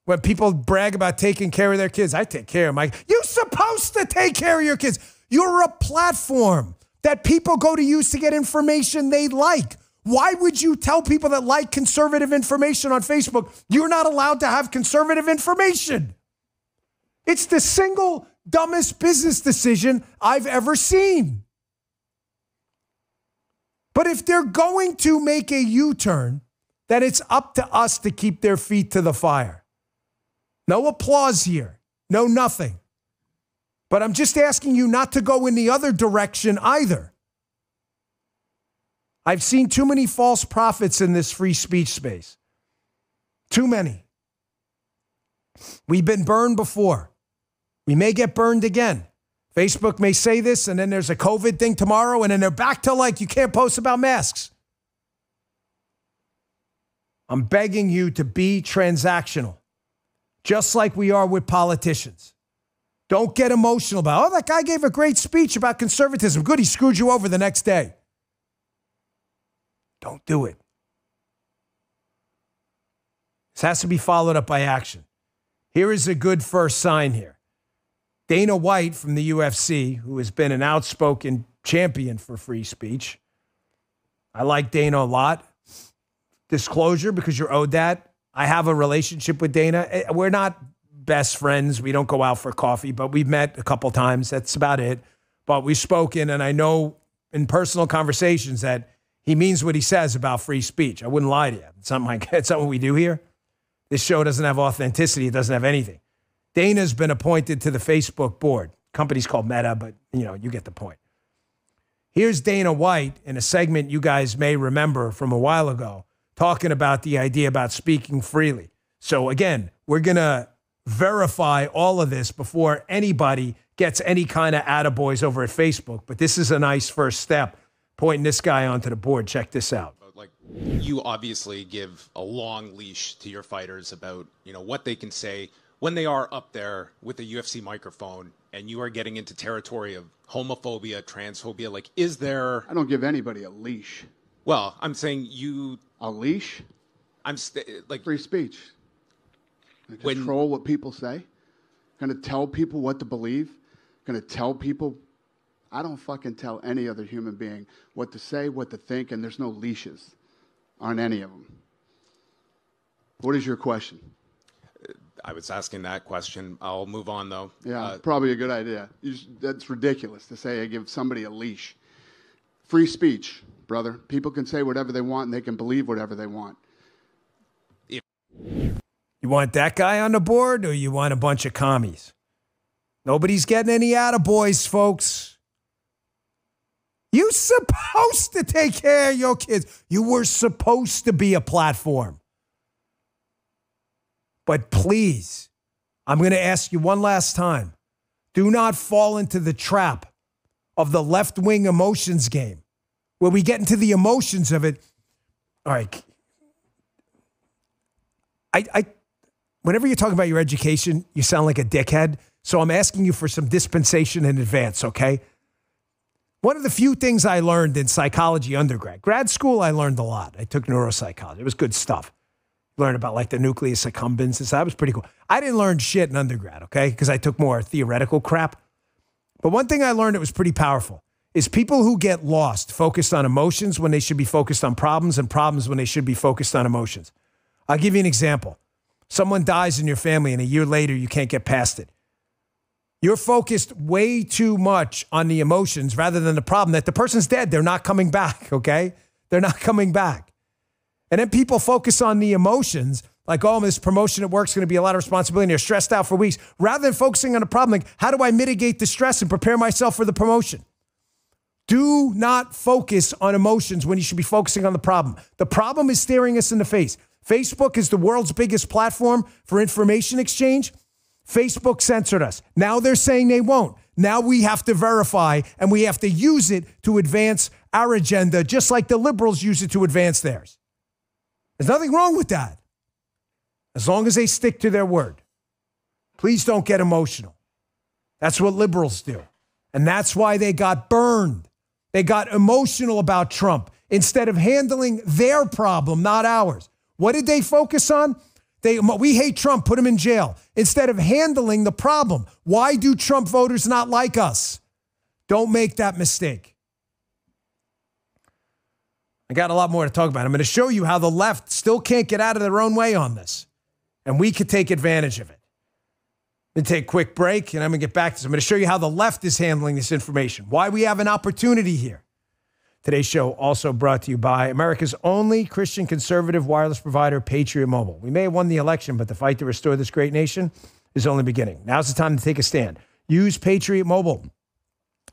Speaker 1: When people brag about taking care of their kids. I take care of my kids. You're supposed to take care of your kids. You're a platform that people go to use to get information they like. Why would you tell people that like conservative information on Facebook, you're not allowed to have conservative information? It's the single dumbest business decision I've ever seen. But if they're going to make a U-turn, then it's up to us to keep their feet to the fire. No applause here. No nothing. But I'm just asking you not to go in the other direction either. I've seen too many false prophets in this free speech space. Too many. We've been burned before. We may get burned again. Facebook may say this, and then there's a COVID thing tomorrow, and then they're back to you can't post about masks. I'm begging you to be transactional, just like we are with politicians. Don't get emotional about, that guy gave a great speech about conservatism. Good, he screwed you over the next day. Don't do it. This has to be followed up by action. Here is a good first sign here. Dana White from the UFC, who has been an outspoken champion for free speech. I like Dana a lot. Disclosure, because you're owed that. I have a relationship with Dana. We're not best friends. We don't go out for coffee, but we've met a couple times. That's about it. But we've spoken, and I know in personal conversations that he means what he says about free speech. I wouldn't lie to you. It's something we do here. This show doesn't have authenticity. It doesn't have anything. Dana's been appointed to the Facebook board. Company's called Meta, but you get the point. Here's Dana White in a segment you guys may remember from a while ago, talking about the idea about speaking freely. So again, we're going to verify all of this before anybody gets any kind of attaboys over at Facebook. But this is a nice first step, pointing this guy onto the board. Check this out.
Speaker 16: You obviously give a long leash to your fighters about, what they can say when they are up there with a UFC microphone and you are getting into territory of homophobia, transphobia. Is there...
Speaker 14: I don't give anybody a leash.
Speaker 16: Well, I'm saying you...
Speaker 14: A leash?
Speaker 16: I'm
Speaker 14: free speech. Control what people say. Going to tell people what to believe. Going to tell people... I don't fucking tell any other human being what to say, what to think, and there's no leashes on any of them. What is your question?
Speaker 16: I was asking that question. I'll move on, though.
Speaker 14: Yeah, probably a good idea. That's ridiculous to say I give somebody a leash. Free speech, brother. People can say whatever they want, and they can believe whatever they want.
Speaker 1: You want that guy on the board, or you want a bunch of commies? Nobody's getting any attaboys, folks. You're supposed to take care of your kids. You were supposed to be a platform. But please, I'm going to ask you one last time. Do not fall into the trap of the left-wing emotions game, where we get into the emotions of it. All right. Whenever you're talking about your education, you sound like a dickhead. So I'm asking you for some dispensation in advance, okay? One of the few things I learned in psychology undergrad. Grad school, I learned a lot. I took neuropsychology. It was good stuff. Learned about the nucleus accumbens and stuff. That was pretty cool. I didn't learn shit in undergrad, okay? Because I took more theoretical crap. But one thing I learned that was pretty powerful is people who get lost, focused on emotions when they should be focused on problems, and problems when they should be focused on emotions. I'll give you an example. Someone dies in your family and a year later you can't get past it. You're focused way too much on the emotions rather than the problem that the person's dead. They're not coming back, okay? They're not coming back. And then people focus on the emotions, like, oh, this promotion at work is going to be a lot of responsibility, and they're stressed out for weeks, rather than focusing on the problem, like, how do I mitigate the stress and prepare myself for the promotion? Do not focus on emotions when you should be focusing on the problem. The problem is staring us in the face. Facebook is the world's biggest platform for information exchange. Facebook censored us. Now they're saying they won't. Now we have to verify and we have to use it to advance our agenda, just like the liberals use it to advance theirs. There's nothing wrong with that, as long as they stick to their word. Please don't get emotional. That's what liberals do. And that's why they got burned. They got emotional about Trump instead of handling their problem, not ours. What did they focus on? We hate Trump, put him in jail, instead of handling the problem. Why do Trump voters not like us? Don't make that mistake. I got a lot more to talk about. I'm going to show you how the left still can't get out of their own way on this, and we could take advantage of it. I'm going to take a quick break, and I'm going to get back to this. I'm going to show you how the left is handling this information, why we have an opportunity here. Today's show also brought to you by America's only Christian conservative wireless provider, Patriot Mobile. We may have won the election, but the fight to restore this great nation is only beginning. Now's the time to take a stand. Use Patriot Mobile.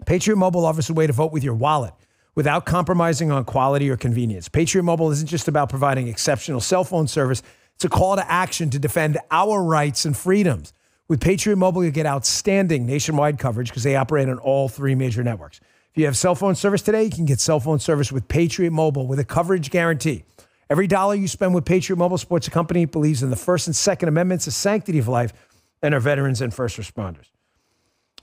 Speaker 1: Patriot Mobile offers a way to vote with your wallet without compromising on quality or convenience. Patriot Mobile isn't just about providing exceptional cell phone service. It's a call to action to defend our rights and freedoms. With Patriot Mobile, you get outstanding nationwide coverage because they operate on all three major networks. If you have cell phone service today, you can get cell phone service with Patriot Mobile with a coverage guarantee. Every dollar you spend with Patriot Mobile supports a company that believes in the First and Second Amendments, the sanctity of life, and our veterans and first responders.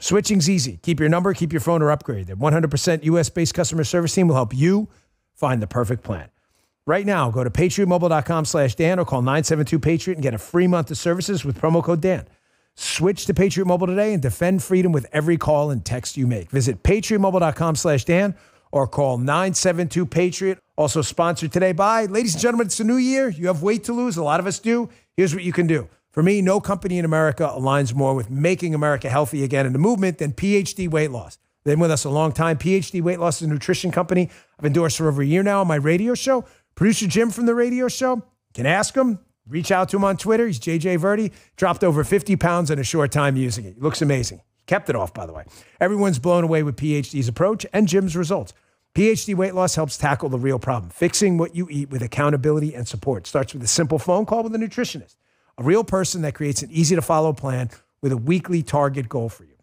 Speaker 1: Switching's easy. Keep your number, keep your phone, or upgrade. Their 100% U.S.-based customer service team will help you find the perfect plan. Right now, go to patriotmobile.com/Dan or call 972-PATRIOT and get a free month of services with promo code Dan. Switch to Patriot Mobile today and defend freedom with every call and text you make. Visit patriotmobile.com/Dan or call 972-PATRIOT. Also sponsored today by, ladies and gentlemen, it's a new year. You have weight to lose. A lot of us do. Here's what you can do. For me, no company in America aligns more with making America healthy again in the movement than PhD Weight Loss. They've been with us a long time. PhD Weight Loss is a nutrition company I've endorsed for over a year now on my radio show. Producer Jim from the radio show, can ask him. Reach out to him on Twitter. He's JJ Verdi. Dropped over 50 pounds in a short time using it. He looks amazing. Kept it off, by the way. Everyone's blown away with PhD's approach and Jim's results. PhD Weight Loss helps tackle the real problem, fixing what you eat with accountability and support. Starts with a simple phone call with a nutritionist, a real person that creates an easy-to-follow plan with a weekly target goal for you.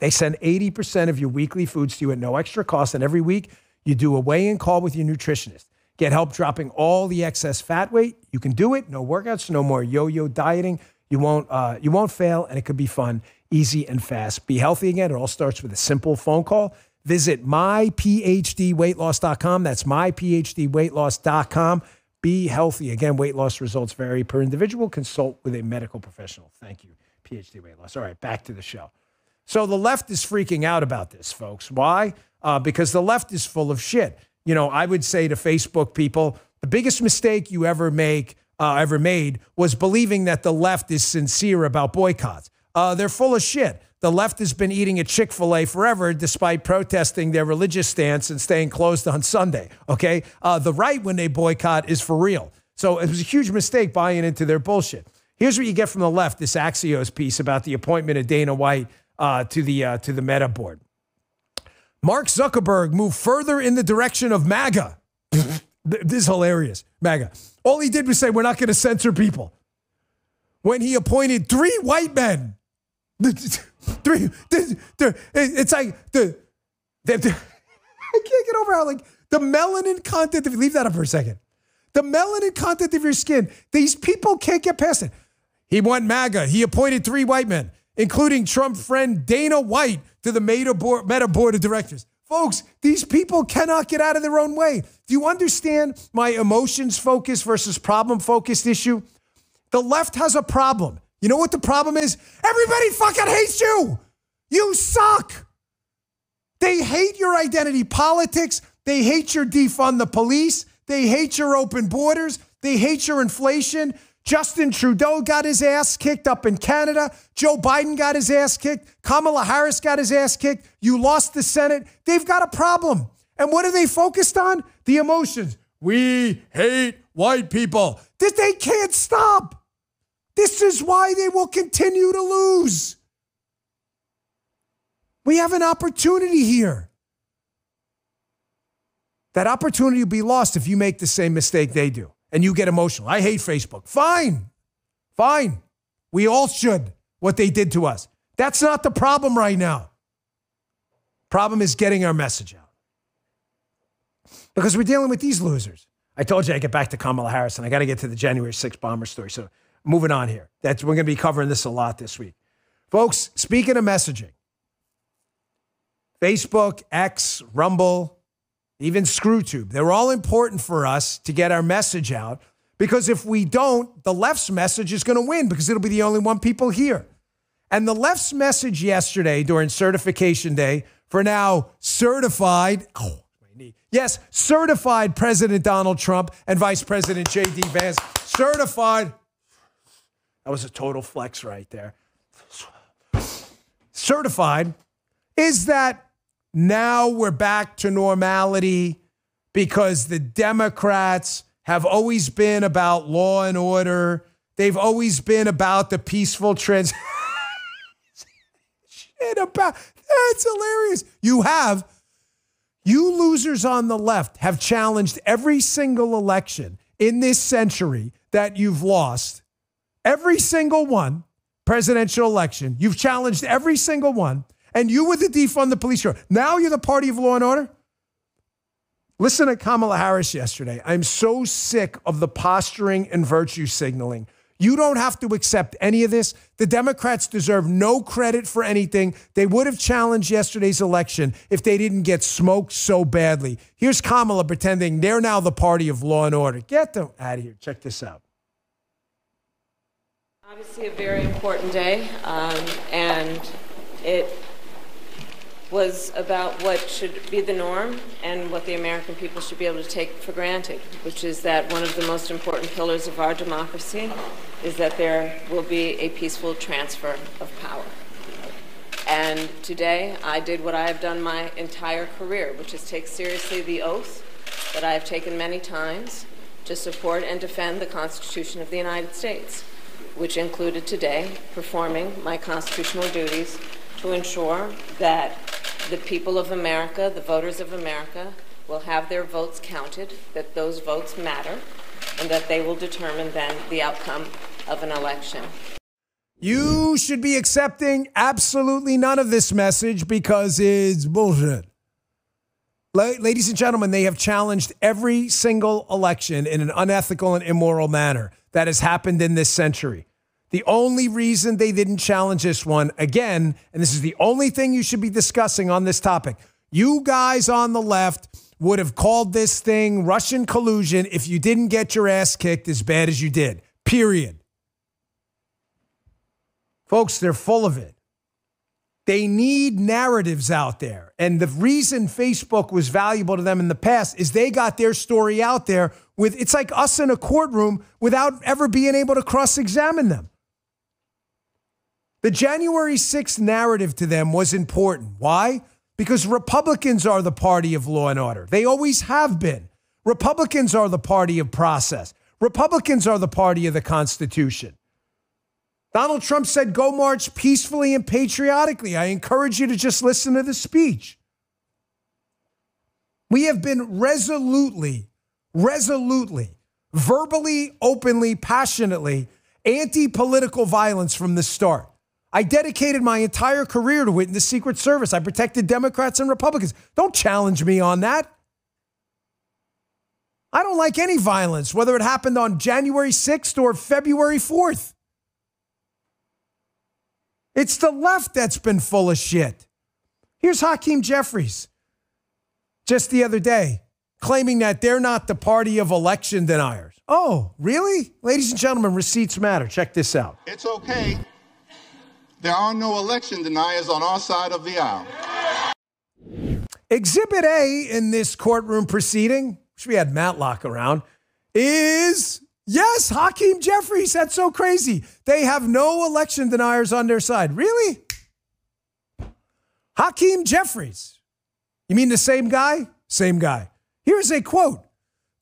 Speaker 1: They send 80% of your weekly foods to you at no extra cost, and every week you do a weigh-in call with your nutritionist. Get help dropping all the excess fat weight. You can do it. No workouts, no more yo-yo dieting. You won't fail, and it could be fun, easy, and fast. Be healthy again. It all starts with a simple phone call. Visit myphdweightloss.com. That's myphdweightloss.com. Be healthy. Again, weight loss results vary per individual. Consult with a medical professional. Thank you, PhD Weight Loss. All right, back to the show. So the left is freaking out about this, folks. Why? Because the left is full of shit. You know, I would say to Facebook people, the biggest mistake you ever made was believing that the left is sincere about boycotts. They're full of shit. The left has been eating a Chick-fil-A forever despite protesting their religious stance and staying closed on Sunday, okay? The right, when they boycott, is for real. So it was a huge mistake buying into their bullshit. Here's what you get from the left, this Axios piece about the appointment of Dana White to the Meta board. Mark Zuckerberg moved further in the direction of MAGA. This is hilarious, MAGA. All he did was say, we're not going to censor people. When he appointed 3 white men. It's like, I can't get over how, like, the melanin content, if you leave that up for a second, the melanin content of your skin, these people can't get past it. He went MAGA. He appointed 3 white men, including Trump friend Dana White, to the Meta board of directors. Folks, these people cannot get out of their own way. Do you understand my emotions-focused versus problem-focused issue? The left has a problem. You know what the problem is? Everybody fucking hates you. You suck. They hate your identity politics. They hate your defund the police. They hate your open borders. They hate your inflation. Justin Trudeau got his ass kicked up in Canada. Joe Biden got his ass kicked. Kamala Harris got his ass kicked. You lost the Senate. They've got a problem. And what are they focused on? The emotions. We hate white people. They can't stop. This is why they will continue to lose. We have an opportunity here. That opportunity will be lost if you make the same mistake they do and you get emotional. I hate Facebook. Fine. We all should, what they did to us. That's not the problem right now. Problem is getting our message out. Because we're dealing with these losers. I told you I get back to Kamala Harris, and I got to get to the January 6th bomber story. So moving on here. We're going to be covering this a lot this week. Folks, speaking of messaging, Facebook, X, Rumble, even ScrewTube, they're all important for us to get our message out, because if we don't, the left's message is going to win because it'll be the only one people hear. And the left's message yesterday during certification day for now certified President Donald Trump and Vice President J.D. Vance, certified. That was a total flex right there. Certified is that now we're back to normality because the Democrats have always been about law and order. They've always been about the peaceful transition. That's hilarious. You losers on the left have challenged every single election in this century that you've lost. Every single one, presidential election, you've challenged every single one. And you were the defund the police show. Now you're the party of law and order? Listen to Kamala Harris yesterday. I'm so sick of the posturing and virtue signaling. You don't have to accept any of this. The Democrats deserve no credit for anything. They would have challenged yesterday's election if they didn't get smoked so badly. Here's Kamala pretending they're now the party of law and order. Get them out of here. Check this out.
Speaker 13: Obviously a very important day, and it was about what should be the norm and what the American people should be able to take for granted, which is that one of the most important pillars of our democracy is that there will be a peaceful transfer of power. And today I did what I have done my entire career, which is take seriously the oath that I have taken many times to support and defend the Constitution of the United States, which included today performing my constitutional duties to ensure that the people of America, the voters of America, will have their votes counted, that those votes matter, and that they will determine then the outcome of an election.
Speaker 1: You should be accepting absolutely none of this message because it's bullshit. Ladies and gentlemen, they have challenged every single election in an unethical and immoral manner that has happened in this century. The only reason they didn't challenge this one, again, and this is the only thing you should be discussing on this topic, you guys on the left would have called this thing Russian collusion if you didn't get your ass kicked as bad as you did, period. Folks, they're full of it. They need narratives out there. And the reason Facebook was valuable to them in the past is they got their story out there with, it's like us in a courtroom without ever being able to cross-examine them. The January 6th narrative to them was important. Why? Because Republicans are the party of law and order. They always have been. Republicans are the party of process. Republicans are the party of the Constitution. Donald Trump said, go march peacefully and patriotically. I encourage you to just listen to the speech. We have been resolutely, verbally, openly, passionately anti-political violence from the start. I dedicated my entire career to it in the Secret Service. I protected Democrats and Republicans. Don't challenge me on that. I don't like any violence, whether it happened on January 6th or February 4th. It's the left that's been full of shit. Here's Hakeem Jeffries, just the other day, claiming that they're not the party of election deniers. Oh, really? Ladies and gentlemen, receipts matter. Check this out.
Speaker 17: It's okay. There are no election deniers on our side of the aisle.
Speaker 1: Exhibit A in this courtroom proceeding, which we had Matlock around, is, yes, Hakeem Jeffries. That's so crazy. They have no election deniers on their side. Really? Hakeem Jeffries. You mean the same guy? Same guy. Here's a quote.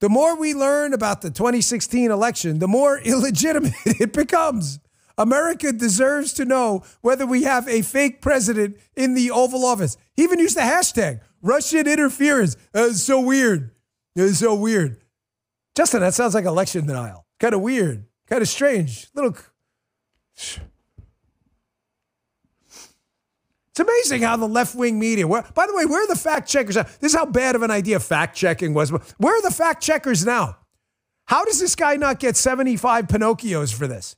Speaker 1: The more we learn about the 2016 election, the more illegitimate it becomes. America deserves to know whether we have a fake president in the Oval Office. He even used the hashtag Russian interference. So weird. It was so weird. Justin, that sounds like election denial. Kind of weird. Kind of strange. It's amazing how the left-wing media, by the way, where are the fact checkers? This is how bad of an idea fact-checking was. Where are the fact checkers now? How does this guy not get 75 Pinocchios for this?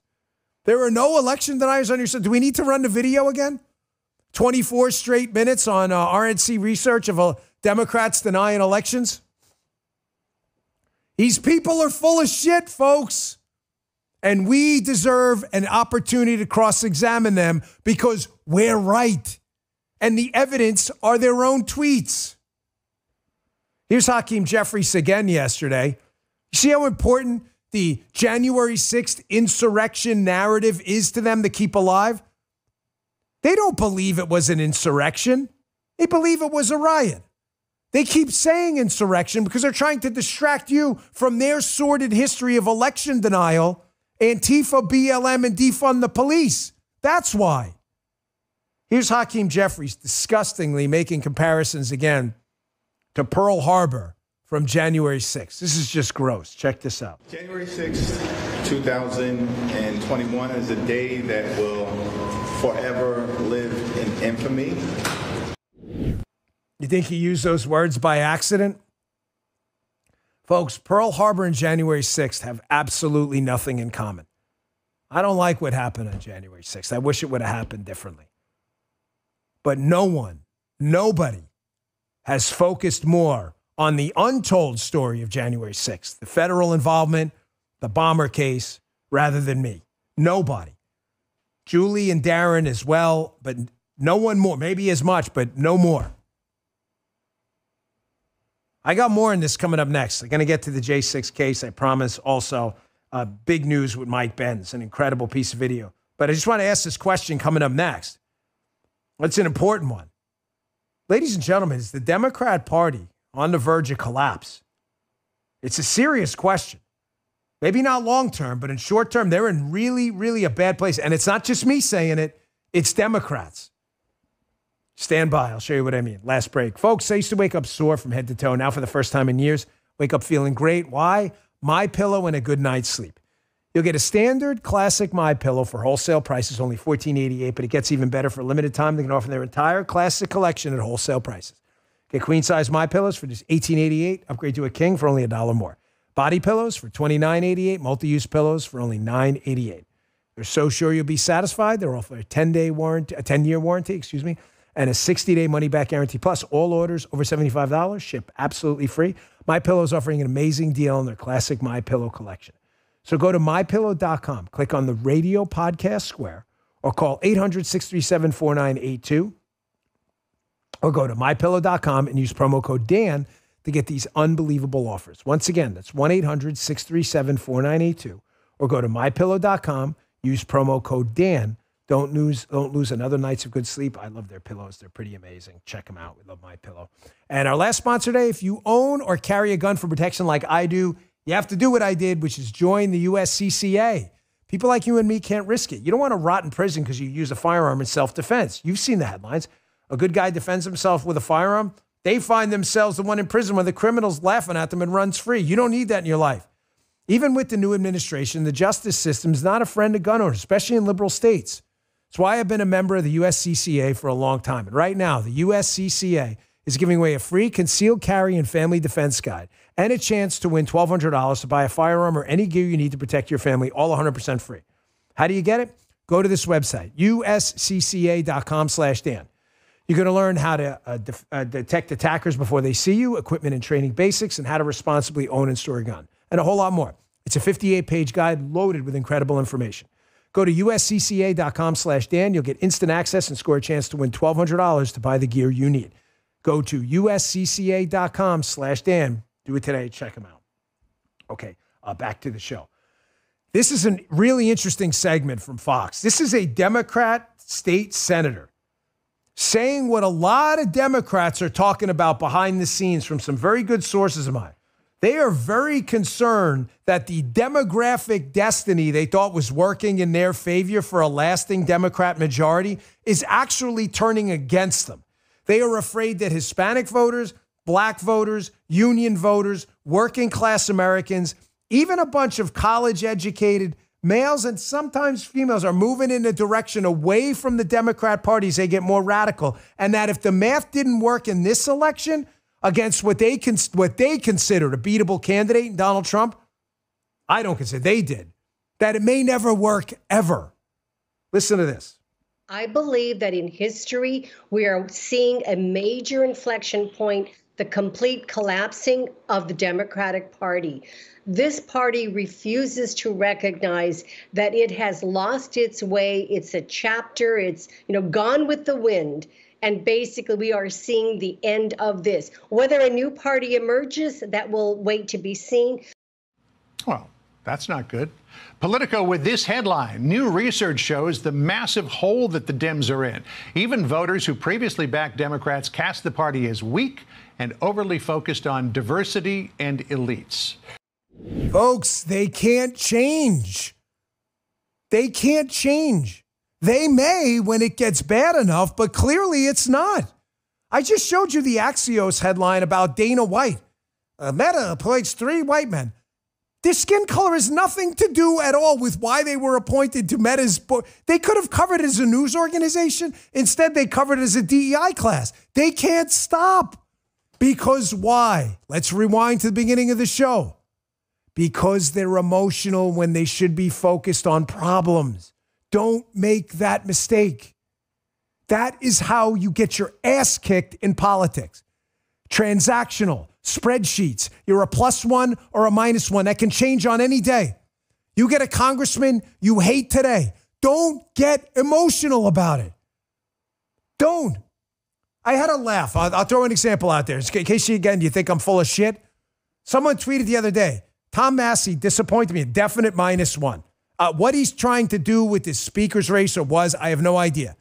Speaker 1: There are no election deniers on your side. Do we need to run the video again? 24 straight minutes on RNC research of Democrats denying elections? These people are full of shit, folks. And we deserve an opportunity to cross-examine them because we're right. And the evidence are their own tweets. Here's Hakeem Jeffries again yesterday. You see how important the January 6th insurrection narrative is to them to keep alive? They don't believe it was an insurrection. They believe it was a riot. They keep saying insurrection because they're trying to distract you from their sordid history of election denial, Antifa, BLM, and defund the police. That's why. Here's Hakeem Jeffries disgustingly making comparisons again to Pearl Harbor from January 6th. This is just gross. Check this out.
Speaker 18: January 6th, 2021 is a day that will forever live in infamy.
Speaker 1: You think he used those words by accident? Folks, Pearl Harbor and January 6th have absolutely nothing in common. I don't like what happened on January 6th. I wish it would have happened differently. But nobody has focused more on the untold story of January 6th, the federal involvement, the bomber case, rather than me. Nobody. Julie and Darren as well, but no one more. Maybe as much, but no more. I got more in this coming up next. I'm going to get to the J6 case, I promise. Also, big news with Mike Benz, an incredible piece of video. But I just want to ask this question coming up next. It's an important one. Ladies and gentlemen, is the Democrat Party on the verge of collapse? It's a serious question. Maybe not long term, but in short term, they're in really, really a bad place. And it's not just me saying it, it's Democrats. Stand by. I'll show you what I mean. Last break. Folks, I used to wake up sore from head to toe. Now for the first time in years, wake up feeling great. Why? MyPillow and a good night's sleep. You'll get a standard classic MyPillow for wholesale prices, only $14.88, but it gets even better for a limited time. They can offer their entire classic collection at wholesale prices. Get queen-size MyPillows for just $18.88. Upgrade to a king for only $1 more. Body pillows for $29.88. Multi-use pillows for only $9.88. They're so sure you'll be satisfied. They're offering a 10-year warranty, and a 60-day money-back guarantee. Plus, all orders over $75 ship absolutely free. MyPillow is offering an amazing deal on their classic MyPillow collection. So go to MyPillow.com, click on the radio podcast square, or call 800-637-4982, or go to MyPillow.com and use promo code Dan to get these unbelievable offers. Once again, that's 1-800-637-4982, or go to MyPillow.com, use promo code Dan. Don't lose another night's of good sleep. I love their pillows. They're pretty amazing. Check them out. We love MyPillow. And our last sponsor today, if you own or carry a gun for protection like I do, you have to do what I did, which is join the USCCA. People like you and me can't risk it. You don't want to rot in prison because you use a firearm in self-defense. You've seen the headlines. A good guy defends himself with a firearm. They find themselves the one in prison when the criminal's laughing at them and runs free. You don't need that in your life. Even with the new administration, the justice system is not a friend of gun owners, especially in liberal states. That's why I've been a member of the USCCA for a long time. And right now, the USCCA is giving away a free concealed carry and family defense guide and a chance to win $1,200 to buy a firearm or any gear you need to protect your family, all 100% free. How do you get it? Go to this website, uscca.com/Dan. You're going to learn how to detect attackers before they see you, equipment and training basics, and how to responsibly own and store a gun, and a whole lot more. It's a 58-page guide loaded with incredible information. Go to uscca.com/Dan. You'll get instant access and score a chance to win $1,200 to buy the gear you need. Go to uscca.com/Dan. Do it today. Check them out. Okay, back to the show. This is a really interesting segment from Fox. This is a Democrat state senator saying what a lot of Democrats are talking about behind the scenes from some very good sources of mine. They are very concerned that the demographic destiny they thought was working in their favor for a lasting Democrat majority is actually turning against them. They are afraid that Hispanic voters, black voters, union voters working class Americans, even a bunch of college educated males and sometimes females are moving in a direction away from the Democrat Party as they get more radical. And that if the math didn't work in this election against what they considered a beatable candidate in Donald Trump, I don't consider they did, that it may never work ever. Listen to this.
Speaker 19: I believe that in history, we are seeing a major inflection point, the complete collapsing of the Democratic Party. This party refuses to recognize that it has lost its way. It's a chapter. It's, gone with the wind. And basically, we are seeing the end of this. Whether a new party emerges, that will wait to be seen.
Speaker 20: Well, that's not good. Politico with this headline. New research shows the massive hole that the Dems are in. Even voters who previously backed Democrats cast the party as weak and overly focused on diversity and elites.
Speaker 1: Folks, they can't change. They can't change. They may when it gets bad enough, but clearly it's not. I just showed you the Axios headline about Dana White. Meta appoints 3 white men. Their skin color has nothing to do at all with why they were appointed to Meta's board. They could have covered it as a news organization. Instead, they covered it as a DEI class. They can't stop. Because why? Let's rewind to the beginning of the show. Because they're emotional when they should be focused on problems. Don't make that mistake. That is how you get your ass kicked in politics. Transactional, spreadsheets. You're a +1 or a -1. That can change on any day. You get a congressman you hate today. Don't get emotional about it. Don't. I had a laugh. I'll throw an example out there. In case you think I'm full of shit. Someone tweeted the other day, Tom Massey disappointed me, a definite -1. What he's trying to do with this speaker's race I have no idea.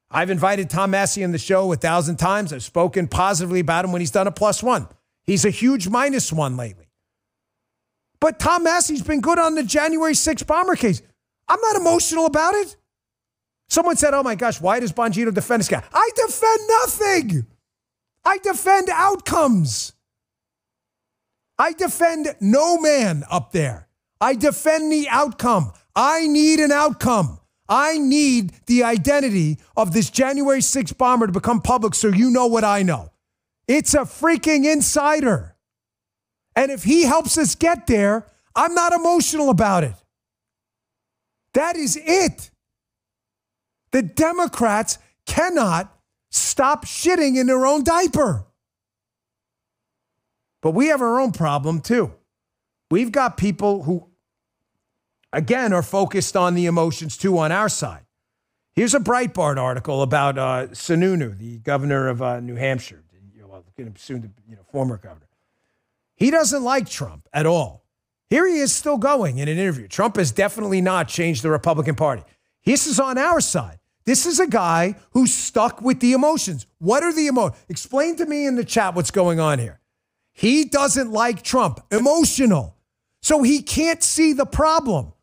Speaker 1: I've invited Tom Massey on the show 1,000 times. I've spoken positively about him when he's done a +1. He's a huge -1 lately. But Tom Massey's been good on the January 6th bomber case. I'm not emotional about it. Someone said, oh my gosh, why does Bongino defend this guy? I defend nothing. I defend outcomes. I defend no man up there. I defend the outcome. I need an outcome. I need the identity of this January 6th bomber to become public so you know what I know. It's a freaking insider. And if he helps us get there, I'm not emotional about it. That is it. The Democrats cannot stop shitting in their own diaper. But we have our own problem too. We've got people who, again, are focused on the emotions too on our side. Here's a Breitbart article about Sununu, the governor of New Hampshire, soon former governor. He doesn't like Trump at all. Here he is still going in an interview. Trump has definitely not changed the Republican Party. This is on our side. This is a guy who's stuck with the emotions. What are the emotions? Explain to me in the chat what's going on here. He doesn't like Trump. Emotional. So he can't see the problem.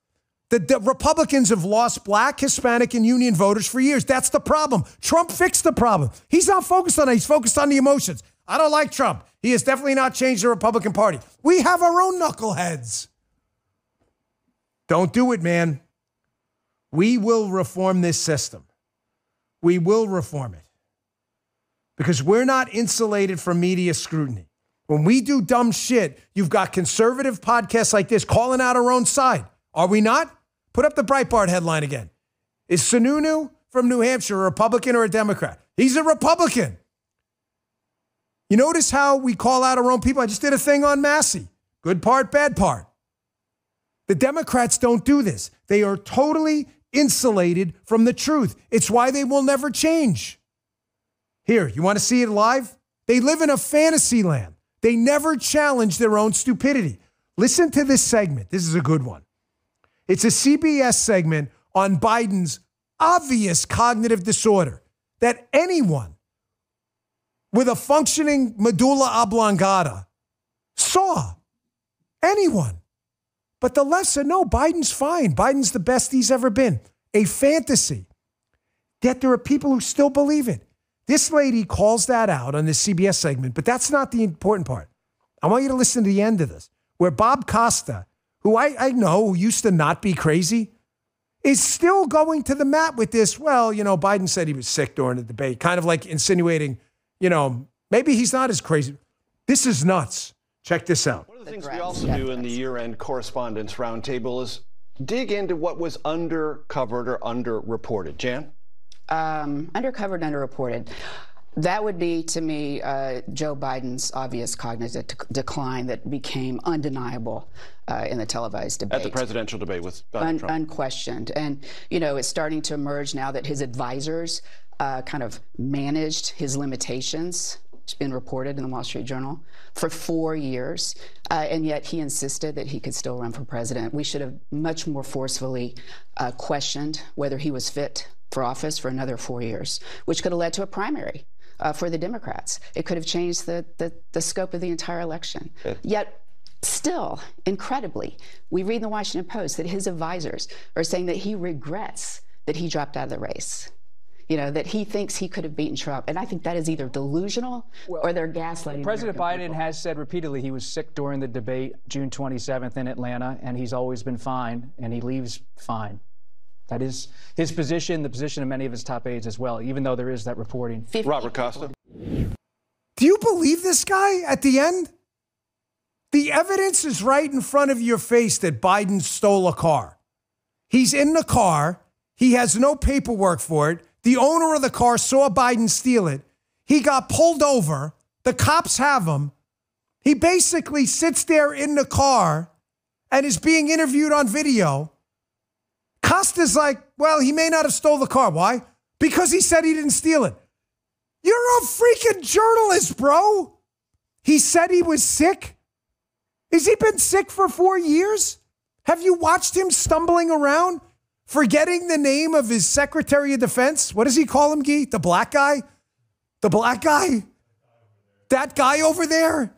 Speaker 1: The Republicans have lost Black, Hispanic, and Union voters for years. That's the problem. Trump fixed the problem. He's not focused on it. He's focused on the emotions. I don't like Trump. He has definitely not changed the Republican Party. We have our own knuckleheads. Don't do it, man. We will reform this system. We will reform it. Because we're not insulated from media scrutiny. When we do dumb shit, you've got conservative podcasts like this calling out our own side. Are we not? Put up the Breitbart headline again. Is Sununu from New Hampshire a Republican or a Democrat? He's a Republican. You notice how we call out our own people? I just did a thing on Massey. Good part, bad part. The Democrats don't do this. They are totally insulated from the truth. It's why they will never change. Here, you want to see it live? They live in a fantasy land. They never challenge their own stupidity. Listen to this segment. This is a good one. It's a CBS segment on Biden's obvious cognitive disorder that anyone with a functioning medulla oblongata saw. Anyone. But the left said, no, Biden's fine. Biden's the best he's ever been. A fantasy. Yet there are people who still believe it. This lady calls that out on this CBS segment, but that's not the important part. I want you to listen to the end of this, where Bob Costa, who I know used to not be crazy, is still going to the mat with this. Well, Biden said he was sick during the debate, kind of like insinuating, maybe he's not as crazy. This is nuts. Check this out.
Speaker 21: One of the things we also do in the year-end correspondence roundtable is dig into what was undercovered or underreported. Jan?
Speaker 22: Undercovered, underreported. That would be, to me, Joe Biden's obvious cognitive decline that became undeniable in the televised debate.
Speaker 21: At the presidential debate with Donald Trump.
Speaker 22: Unquestioned. And, it's starting to emerge now that his advisors kind of managed his limitations. It's been reported in the Wall Street Journal for 4 years, and yet he insisted that he could still run for president. We should have much more forcefully questioned whether he was fit for office for another 4 years, which could have led to a primary for the Democrats. It could have changed the scope of the entire election. Yeah. Yet, still, incredibly, we read in the Washington Post that his advisors are saying that he regrets that he dropped out of the race. That he thinks he could have beaten Trump. And I think that is either delusional or they're gaslighting.
Speaker 23: President Biden has said repeatedly he was sick during the debate June 27th in Atlanta, and he's always been fine, and he leaves fine. That is his position, the position of many of his top aides as well, even though there is that reporting.
Speaker 21: Robert Costa.
Speaker 1: Do you believe this guy at the end? The evidence is right in front of your face that Biden stole a car. He's in the car. He has no paperwork for it. The owner of the car saw Biden steal it. He got pulled over. The cops have him. He basically sits there in the car and is being interviewed on video. Costa's like, well, he may not have stole the car. Why? Because he said he didn't steal it. You're a freaking journalist, bro. He said he was sick. Has he been sick for 4 years? Have you watched him stumbling around? Forgetting the name of his Secretary of Defense. What does he call him, Guy? The black guy? The black guy? That guy over there?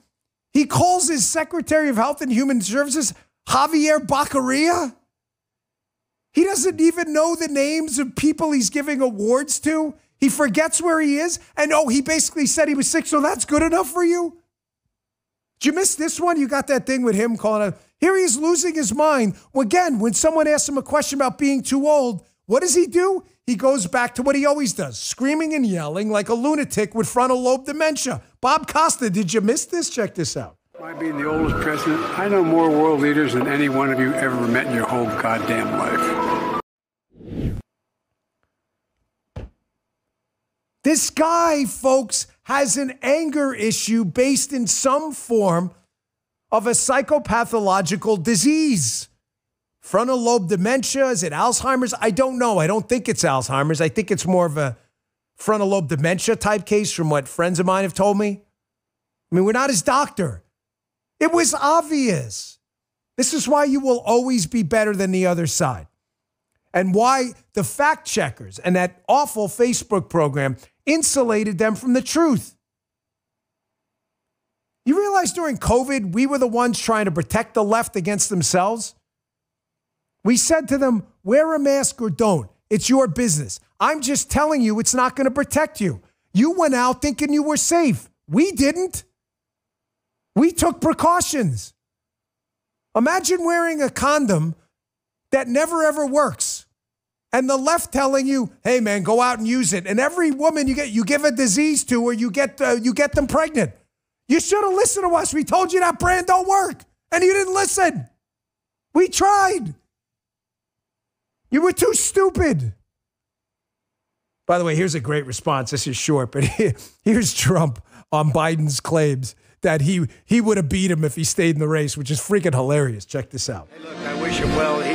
Speaker 1: He calls his Secretary of Health and Human Services Javier Baccaria? He doesn't even know the names of people he's giving awards to. He forgets where he is. And he basically said he was sick, so that's good enough for you? Did you miss this one? You got that thing with him calling out. Here he is losing his mind. Again, when someone asks him a question about being too old, what does he do? He goes back to what he always does, screaming and yelling like a lunatic with frontal lobe dementia. Bob Costa, did you miss this? Check this out.
Speaker 24: By being the oldest president, I know more world leaders than any one of you ever met in your whole goddamn life.
Speaker 1: This guy, folks, has an anger issue based in some form of a psychopathological disease. Frontal lobe dementia, is it Alzheimer's? I don't know. I don't think it's Alzheimer's. I think it's more of a frontal lobe dementia type case from what friends of mine have told me. I mean, we're not his doctor. It was obvious. This is why you will always be better than the other side. And why the fact checkers and that awful Facebook program insulated them from the truth. You realize during COVID, we were the ones trying to protect the left against themselves? We said to them, wear a mask or don't. It's your business. I'm just telling you it's not going to protect you. You went out thinking you were safe. We didn't. We took precautions. Imagine wearing a condom that never ever works. And the left telling you, hey man, go out and use it. And every woman you give a disease to or you get them pregnant. You should have listened to us. We told you that brand don't work. And you didn't listen. We tried. You were too stupid. By the way, here's a great response. This is short, but here's Trump on Biden's claims that he would have beat him if he stayed in the race, which is freaking hilarious. Check this out.
Speaker 5: Hey, look, I wish him well. He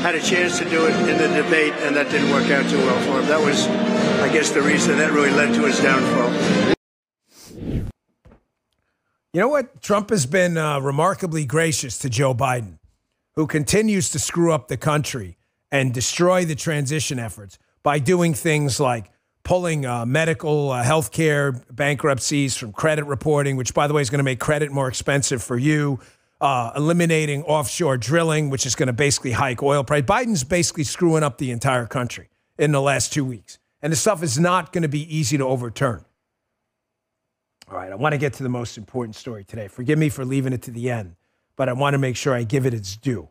Speaker 5: had a chance to do it in the debate, and that didn't work out too well for him. That was, I guess, the reason that really led to his downfall.
Speaker 1: You know what? Trump has been remarkably gracious to Joe Biden, who continues to screw up the country and destroy the transition efforts by doing things like pulling medical health care bankruptcies from credit reporting, which, by the way, is going to make credit more expensive for you, eliminating offshore drilling, which is going to basically hike oil price. Biden's basically screwing up the entire country in the last 2 weeks. And the stuff is not going to be easy to overturn. All right, I want to get to the most important story today. Forgive me for leaving it to the end, but I want to make sure I give it its due.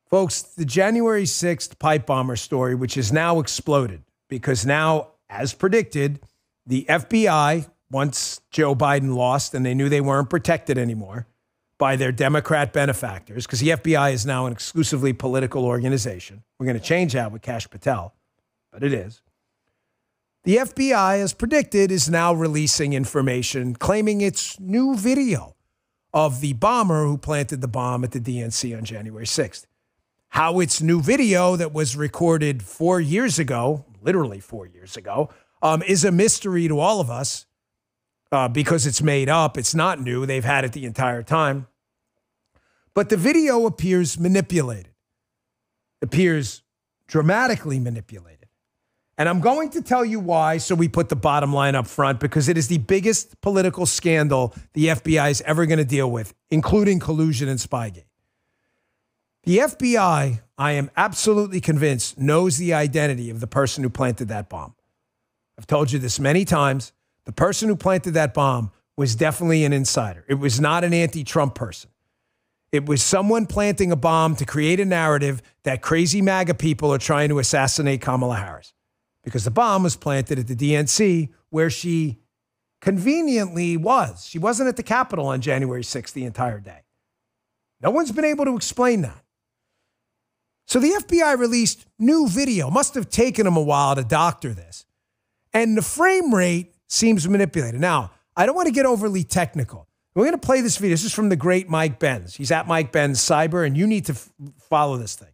Speaker 1: Folks, the January 6th pipe bomber story, which has now exploded, because now, as predicted, the FBI, once Joe Biden lost and they knew they weren't protected anymore by their Democrat benefactors, because the FBI is now an exclusively political organization. We're going to change that with Kash Patel, but it is. The FBI, as predicted, is now releasing information claiming it's new video of the bomber who planted the bomb at the DNC on January 6th. How it's new video that was recorded 4 years ago, literally 4 years ago, is a mystery to all of us because it's made up. It's not new. They've had it the entire time. But the video appears manipulated, appears dramatically manipulated. And I'm going to tell you why, so we put the bottom line up front, because it is the biggest political scandal the FBI is ever going to deal with, including collusion and Spygate. The FBI, I am absolutely convinced, knows the identity of the person who planted that bomb. I've told you this many times. The person who planted that bomb was definitely an insider. It was not an anti-Trump person. It was someone planting a bomb to create a narrative that crazy MAGA people are trying to assassinate Kamala Harris. Because the bomb was planted at the DNC, where she conveniently was. She wasn't at the Capitol on January 6th the entire day. No one's been able to explain that. So the FBI released new video. Must have taken them a while to doctor this. And the frame rate seems manipulated. Now, I don't want to get overly technical. We're going to play this video. This is from the great Mike Benz. He's at Mike Benz Cyber, and you need to follow this thing.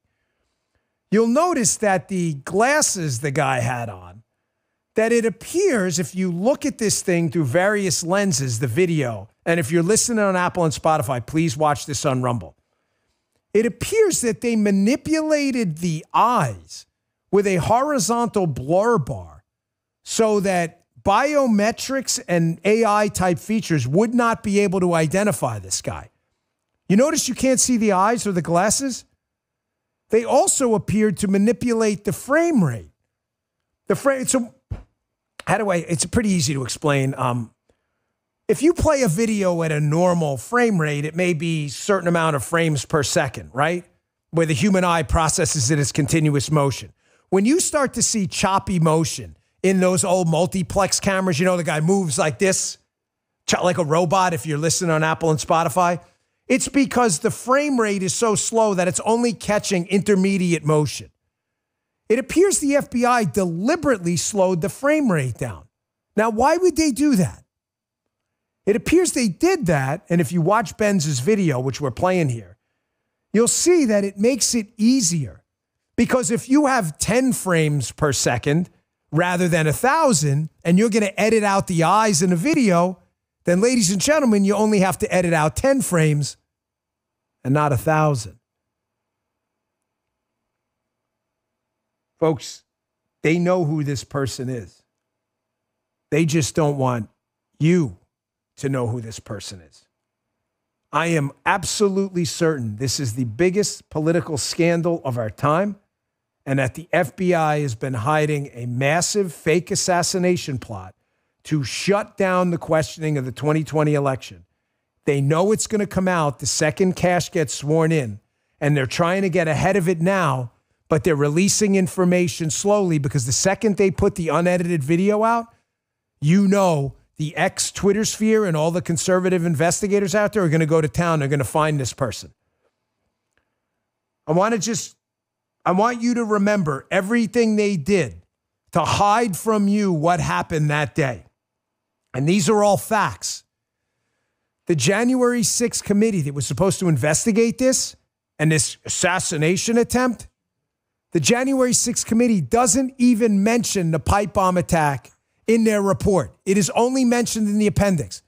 Speaker 1: You'll notice that the glasses the guy had on, that it appears, if you look at this thing through various lenses, the video, and if you're listening on Apple and Spotify, please watch this on Rumble. It appears that they manipulated the eyes with a horizontal blur bar so that biometrics and AI type features would not be able to identify this guy. You notice you can't see the eyes or the glasses? They also appeared to manipulate the frame rate. So it's pretty easy to explain. If you play a video at a normal frame rate, it may be a certain amount of frames per second, right? Where the human eye processes it as continuous motion. When you start to see choppy motion in those old multiplex cameras, you know, the guy moves like this, like a robot if you're listening on Apple and Spotify, it's because the frame rate is so slow that it's only catching intermediate motion. It appears the FBI deliberately slowed the frame rate down. Now, why would they do that? It appears they did that, and if you watch Benz's video, which we're playing here, you'll see that it makes it easier. Because if you have 10 frames per second rather than 1,000, and you're going to edit out the eyes in a video, then, ladies and gentlemen, you only have to edit out 10 frames and not 1,000. Folks, they know who this person is. They just don't want you to know who this person is. I am absolutely certain this is the biggest political scandal of our time, and that the FBI has been hiding a massive fake assassination plot to shut down the questioning of the 2020 election. They know it's going to come out the second Kash gets sworn in, and they're trying to get ahead of it now, but they're releasing information slowly because the second they put the unedited video out, you know the ex-Twitter sphere and all the conservative investigators out there are going to go to town. They're going to find this person. I want you to remember everything they did to hide from you what happened that day. And these are all facts. The January 6th committee that was supposed to investigate this and this assassination attempt, the January 6th committee doesn't even mention the pipe bomb attack in their report. It is only mentioned in the appendix.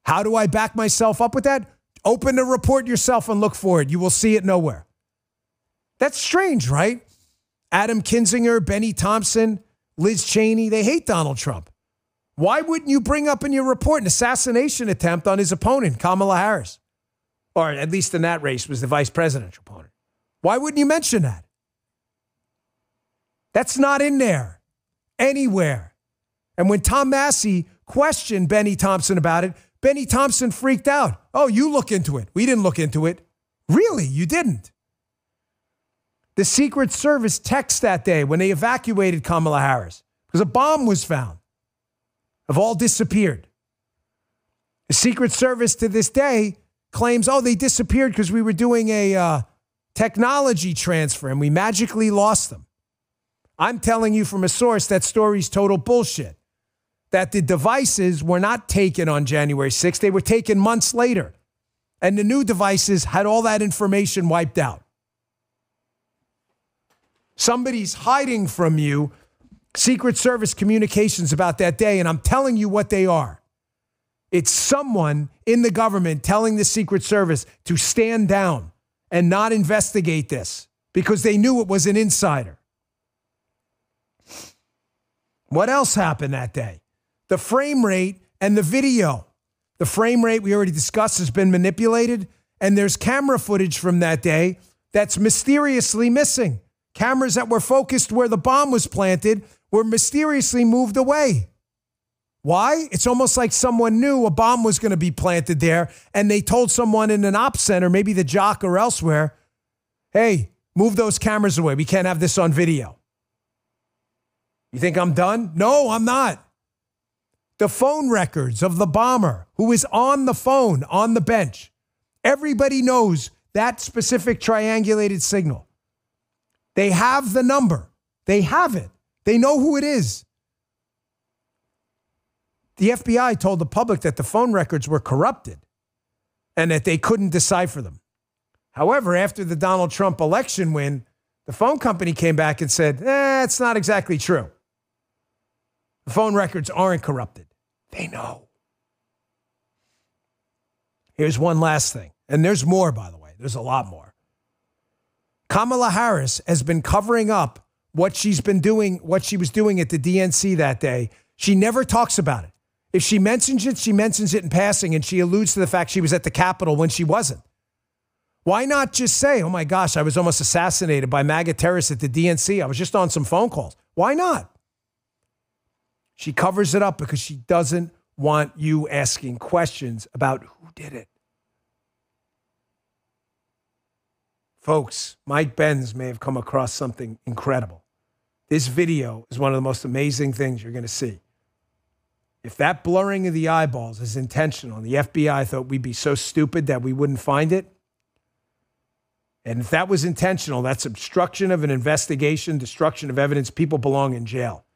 Speaker 1: How do I back myself up with that? Open the report yourself and look for it. You will see it nowhere. That's strange, right? Adam Kinzinger, Benny Thompson, Liz Cheney, they hate Donald Trump. Why wouldn't you bring up in your report an assassination attempt on his opponent, Kamala Harris? Or at least in that race was the vice presidential opponent. Why wouldn't you mention that? That's not in there anywhere. And when Tom Massey questioned Benny Thompson about it, Benny Thompson freaked out. Oh, you look into it. We didn't look into it. Really? You didn't? The Secret Service texted that day when they evacuated Kamala Harris because a bomb was found. Have all disappeared. The Secret Service to this day claims, oh, they disappeared because we were doing a technology transfer and we magically lost them. I'm telling you from a source that story's total bullshit. That the devices were not taken on January 6th. They were taken months later. And the new devices had all that information wiped out. Somebody's hiding from you Secret Service communications about that day, and I'm telling you what they are. It's someone in the government telling the Secret Service to stand down and not investigate this because they knew it was an insider. What else happened that day? The frame rate and the video. The frame rate we already discussed has been manipulated, and there's camera footage from that day that's mysteriously missing. Cameras that were focused where the bomb was planted were mysteriously moved away. Why? It's almost like someone knew a bomb was going to be planted there, and they told someone in an ops center, maybe the Jock or elsewhere, hey, move those cameras away. We can't have this on video. You think I'm done? No, I'm not. The phone records of the bomber who is on the phone on the bench. Everybody knows that specific triangulated signal. They have the number. They have it. They know who it is. The FBI told the public that the phone records were corrupted and that they couldn't decipher them. However, after the Donald Trump election win, the phone company came back and said, it's not exactly true. The phone records aren't corrupted. They know. Here's one last thing. And there's more, by the way. There's a lot more. Kamala Harris has been covering up what she's been doing, what she was doing at the DNC that day. She never talks about it. If she mentions it in passing, and she alludes to the fact she was at the Capitol when she wasn't. Why not just say, oh my gosh, I was almost assassinated by MAGA terrorists at the DNC. I was just on some phone calls. Why not? She covers it up because she doesn't want you asking questions about who did it. Folks, Mike Benz may have come across something incredible. This video is one of the most amazing things you're going to see. If that blurring of the eyeballs is intentional, and the FBI thought we'd be so stupid that we wouldn't find it, and if that was intentional, that's obstruction of an investigation, destruction of evidence. People belong in jail.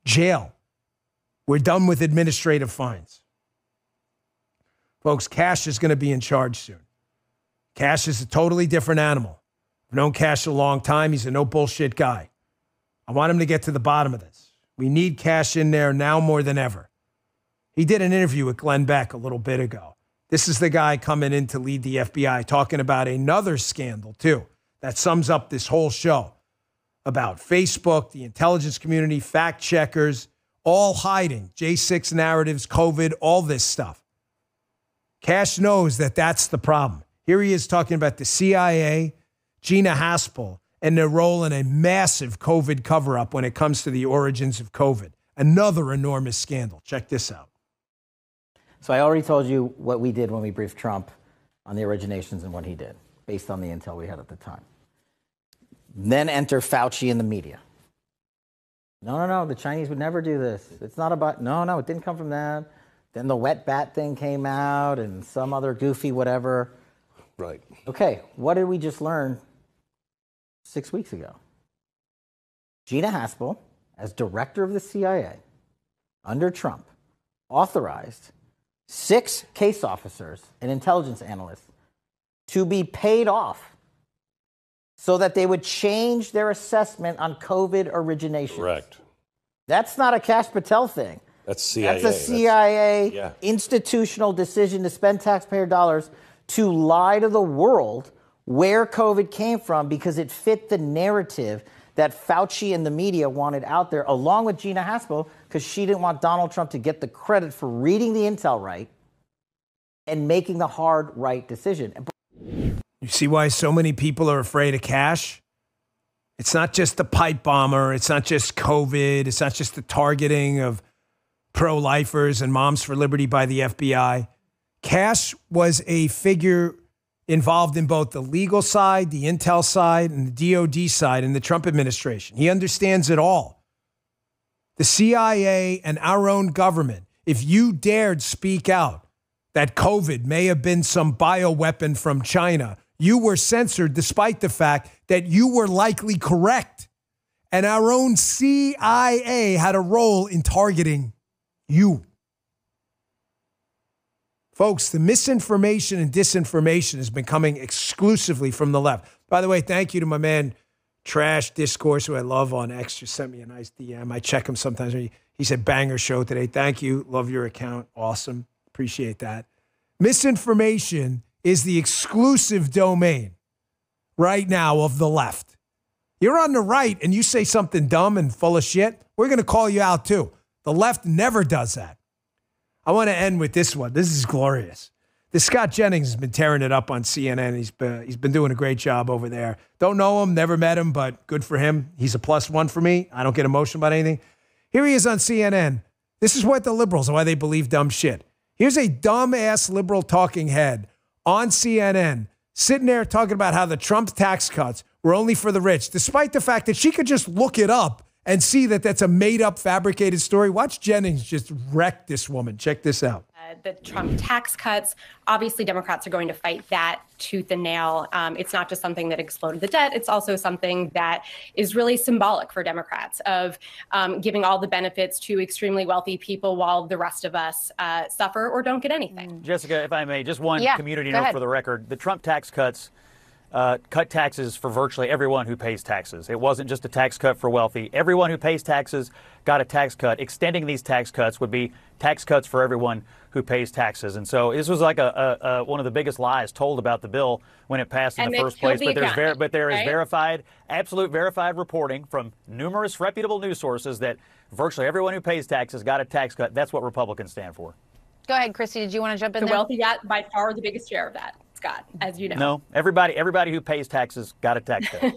Speaker 1: Jail. We're done with administrative fines. Folks, Cash is going to be in charge soon. Cash is a totally different animal. I've known Cash a long time. He's a no bullshit guy. I want him to get to the bottom of this. We need Cash in there now more than ever. He did an interview with Glenn Beck a little bit ago. This is the guy coming in to lead the FBI, talking about another scandal, too, that sums up this whole show about Facebook, the intelligence community, fact checkers, all hiding J6 narratives, COVID, all this stuff. Cash knows that that's the problem. Here he is talking about the CIA, Gina Haspel, and their role in a massive COVID cover-up when it comes to the origins of COVID. Another enormous scandal. Check this out.
Speaker 2: So I already told you what we did when we briefed Trump on the originations and what he did, based on the intel we had at the time. Then enter Fauci and the media. No, the Chinese would never do this. It's not about, no, it didn't come from them. Then the wet bat thing came out and some other goofy whatever.
Speaker 3: Right.
Speaker 2: Okay, what did we just learn 6 weeks ago? Gina Haspel, as director of the CIA, under Trump, authorized 6 case officers and intelligence analysts to be paid off so that they would change their assessment on COVID origination.
Speaker 3: Correct.
Speaker 2: That's not a Kash Patel thing.
Speaker 3: That's CIA.
Speaker 2: That's a CIA institutional decision to spend taxpayer dollars to lie to the world where COVID came from because it fit the narrative that Fauci and the media wanted out there, along with Gina Haspel, because she didn't want Donald Trump to get the credit for reading the intel right and making the hard right decision.
Speaker 1: You see why so many people are afraid of Cash? It's not just the pipe bomber. It's not just COVID. It's not just the targeting of pro-lifers and Moms for Liberty by the FBI. Kash was a figure involved in both the legal side, the intel side, and the DOD side in the Trump administration. He understands it all. The CIA and our own government, if you dared speak out that COVID may have been some bioweapon from China, you were censored despite the fact that you were likely correct. And our own CIA had a role in targeting you. Folks, the misinformation and disinformation has been coming exclusively from the left. By the way, thank you to my man, Trash Discourse, who I love on X, just sent me a nice DM. I check him sometimes. He said, banger show today. Thank you. Love your account. Awesome. Appreciate that. Misinformation is the exclusive domain right now of the left. You're on the right and you say something dumb and full of shit, we're going to call you out too. The left never does that. I want to end with this one. This is glorious. This Scott Jennings has been tearing it up on CNN. He's been doing a great job over there. Don't know him, never met him, but good for him. He's a +1 for me. I don't get emotional about anything. Here he is on CNN. This is what the liberals, why they believe dumb shit. Here's a dumb-ass liberal talking head on CNN sitting there talking about how the Trump tax cuts were only for the rich, despite the fact that she could just look it up and see that that's a made-up, fabricated story. Watch Jennings just wreck this woman. Check this out.
Speaker 6: The Trump tax cuts, obviously Democrats are going to fight that tooth and nail. It's not just something that exploded the debt. It's also something that is really symbolic for Democrats of giving all the benefits to extremely wealthy people while the rest of us suffer or don't get anything.
Speaker 3: Jessica, if I may, just one community
Speaker 6: go
Speaker 3: note
Speaker 6: ahead.
Speaker 3: for the record. The Trump tax cuts cut taxes for virtually everyone who pays taxes. It wasn't just a tax cut for wealthy. Everyone who pays taxes got a tax cut. Extending these tax cuts would be tax cuts for everyone who pays taxes. And so this was like one of the biggest lies told about the bill when it passed in the first place. But there is verified, absolute verified reporting from numerous reputable news sources that virtually everyone who pays taxes got a tax cut. That's what Republicans stand for.
Speaker 6: Go ahead, Christy. Did you want to jump in there? The wealthy got by far the biggest share of that, Scott, as you know.
Speaker 3: No, everybody who pays taxes got a tax cut.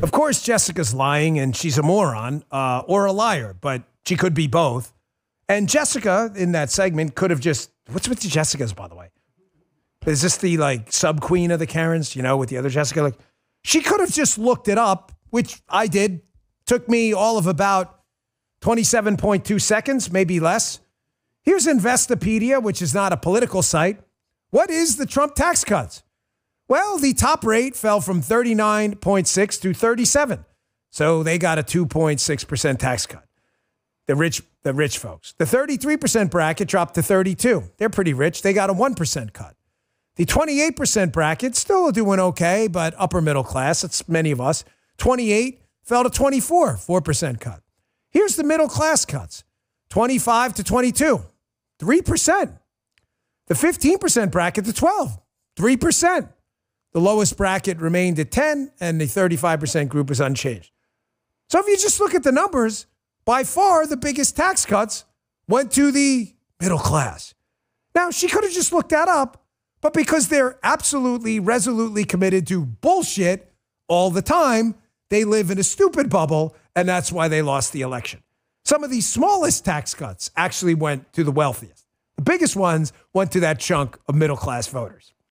Speaker 1: Of course, Jessica's lying and she's a moron or a liar, but she could be both. And Jessica in that segment could have just, what's with the Jessicas, by the way? Is this the like sub queen of the Karens, you know, with the other Jessica? Like, she could have just looked it up, which I did. Took me all of about 27.2 seconds, maybe less. Here's Investopedia, which is not a political site. What is the Trump tax cuts? Well, the top rate fell from 39.6 to 37. So they got a 2.6% tax cut. The rich folks. The 33% bracket dropped to 32. They're pretty rich. They got a 1% cut. The 28% bracket still doing okay, but upper middle class. That's many of us. 28 fell to 24, 4% cut. Here's the middle class cuts. 25 to 22, 3%. The 15% bracket to 12, 3%. The lowest bracket remained at 10, and the 35% group is unchanged. So if you just look at the numbers, by far the biggest tax cuts went to the middle class. Now, she could have just looked that up, but because they're absolutely, resolutely committed to bullshit all the time, they live in a stupid bubble, and that's why they lost the election. Some of the smallest tax cuts actually went to the wealthiest. The biggest ones went to that chunk of middle-class voters.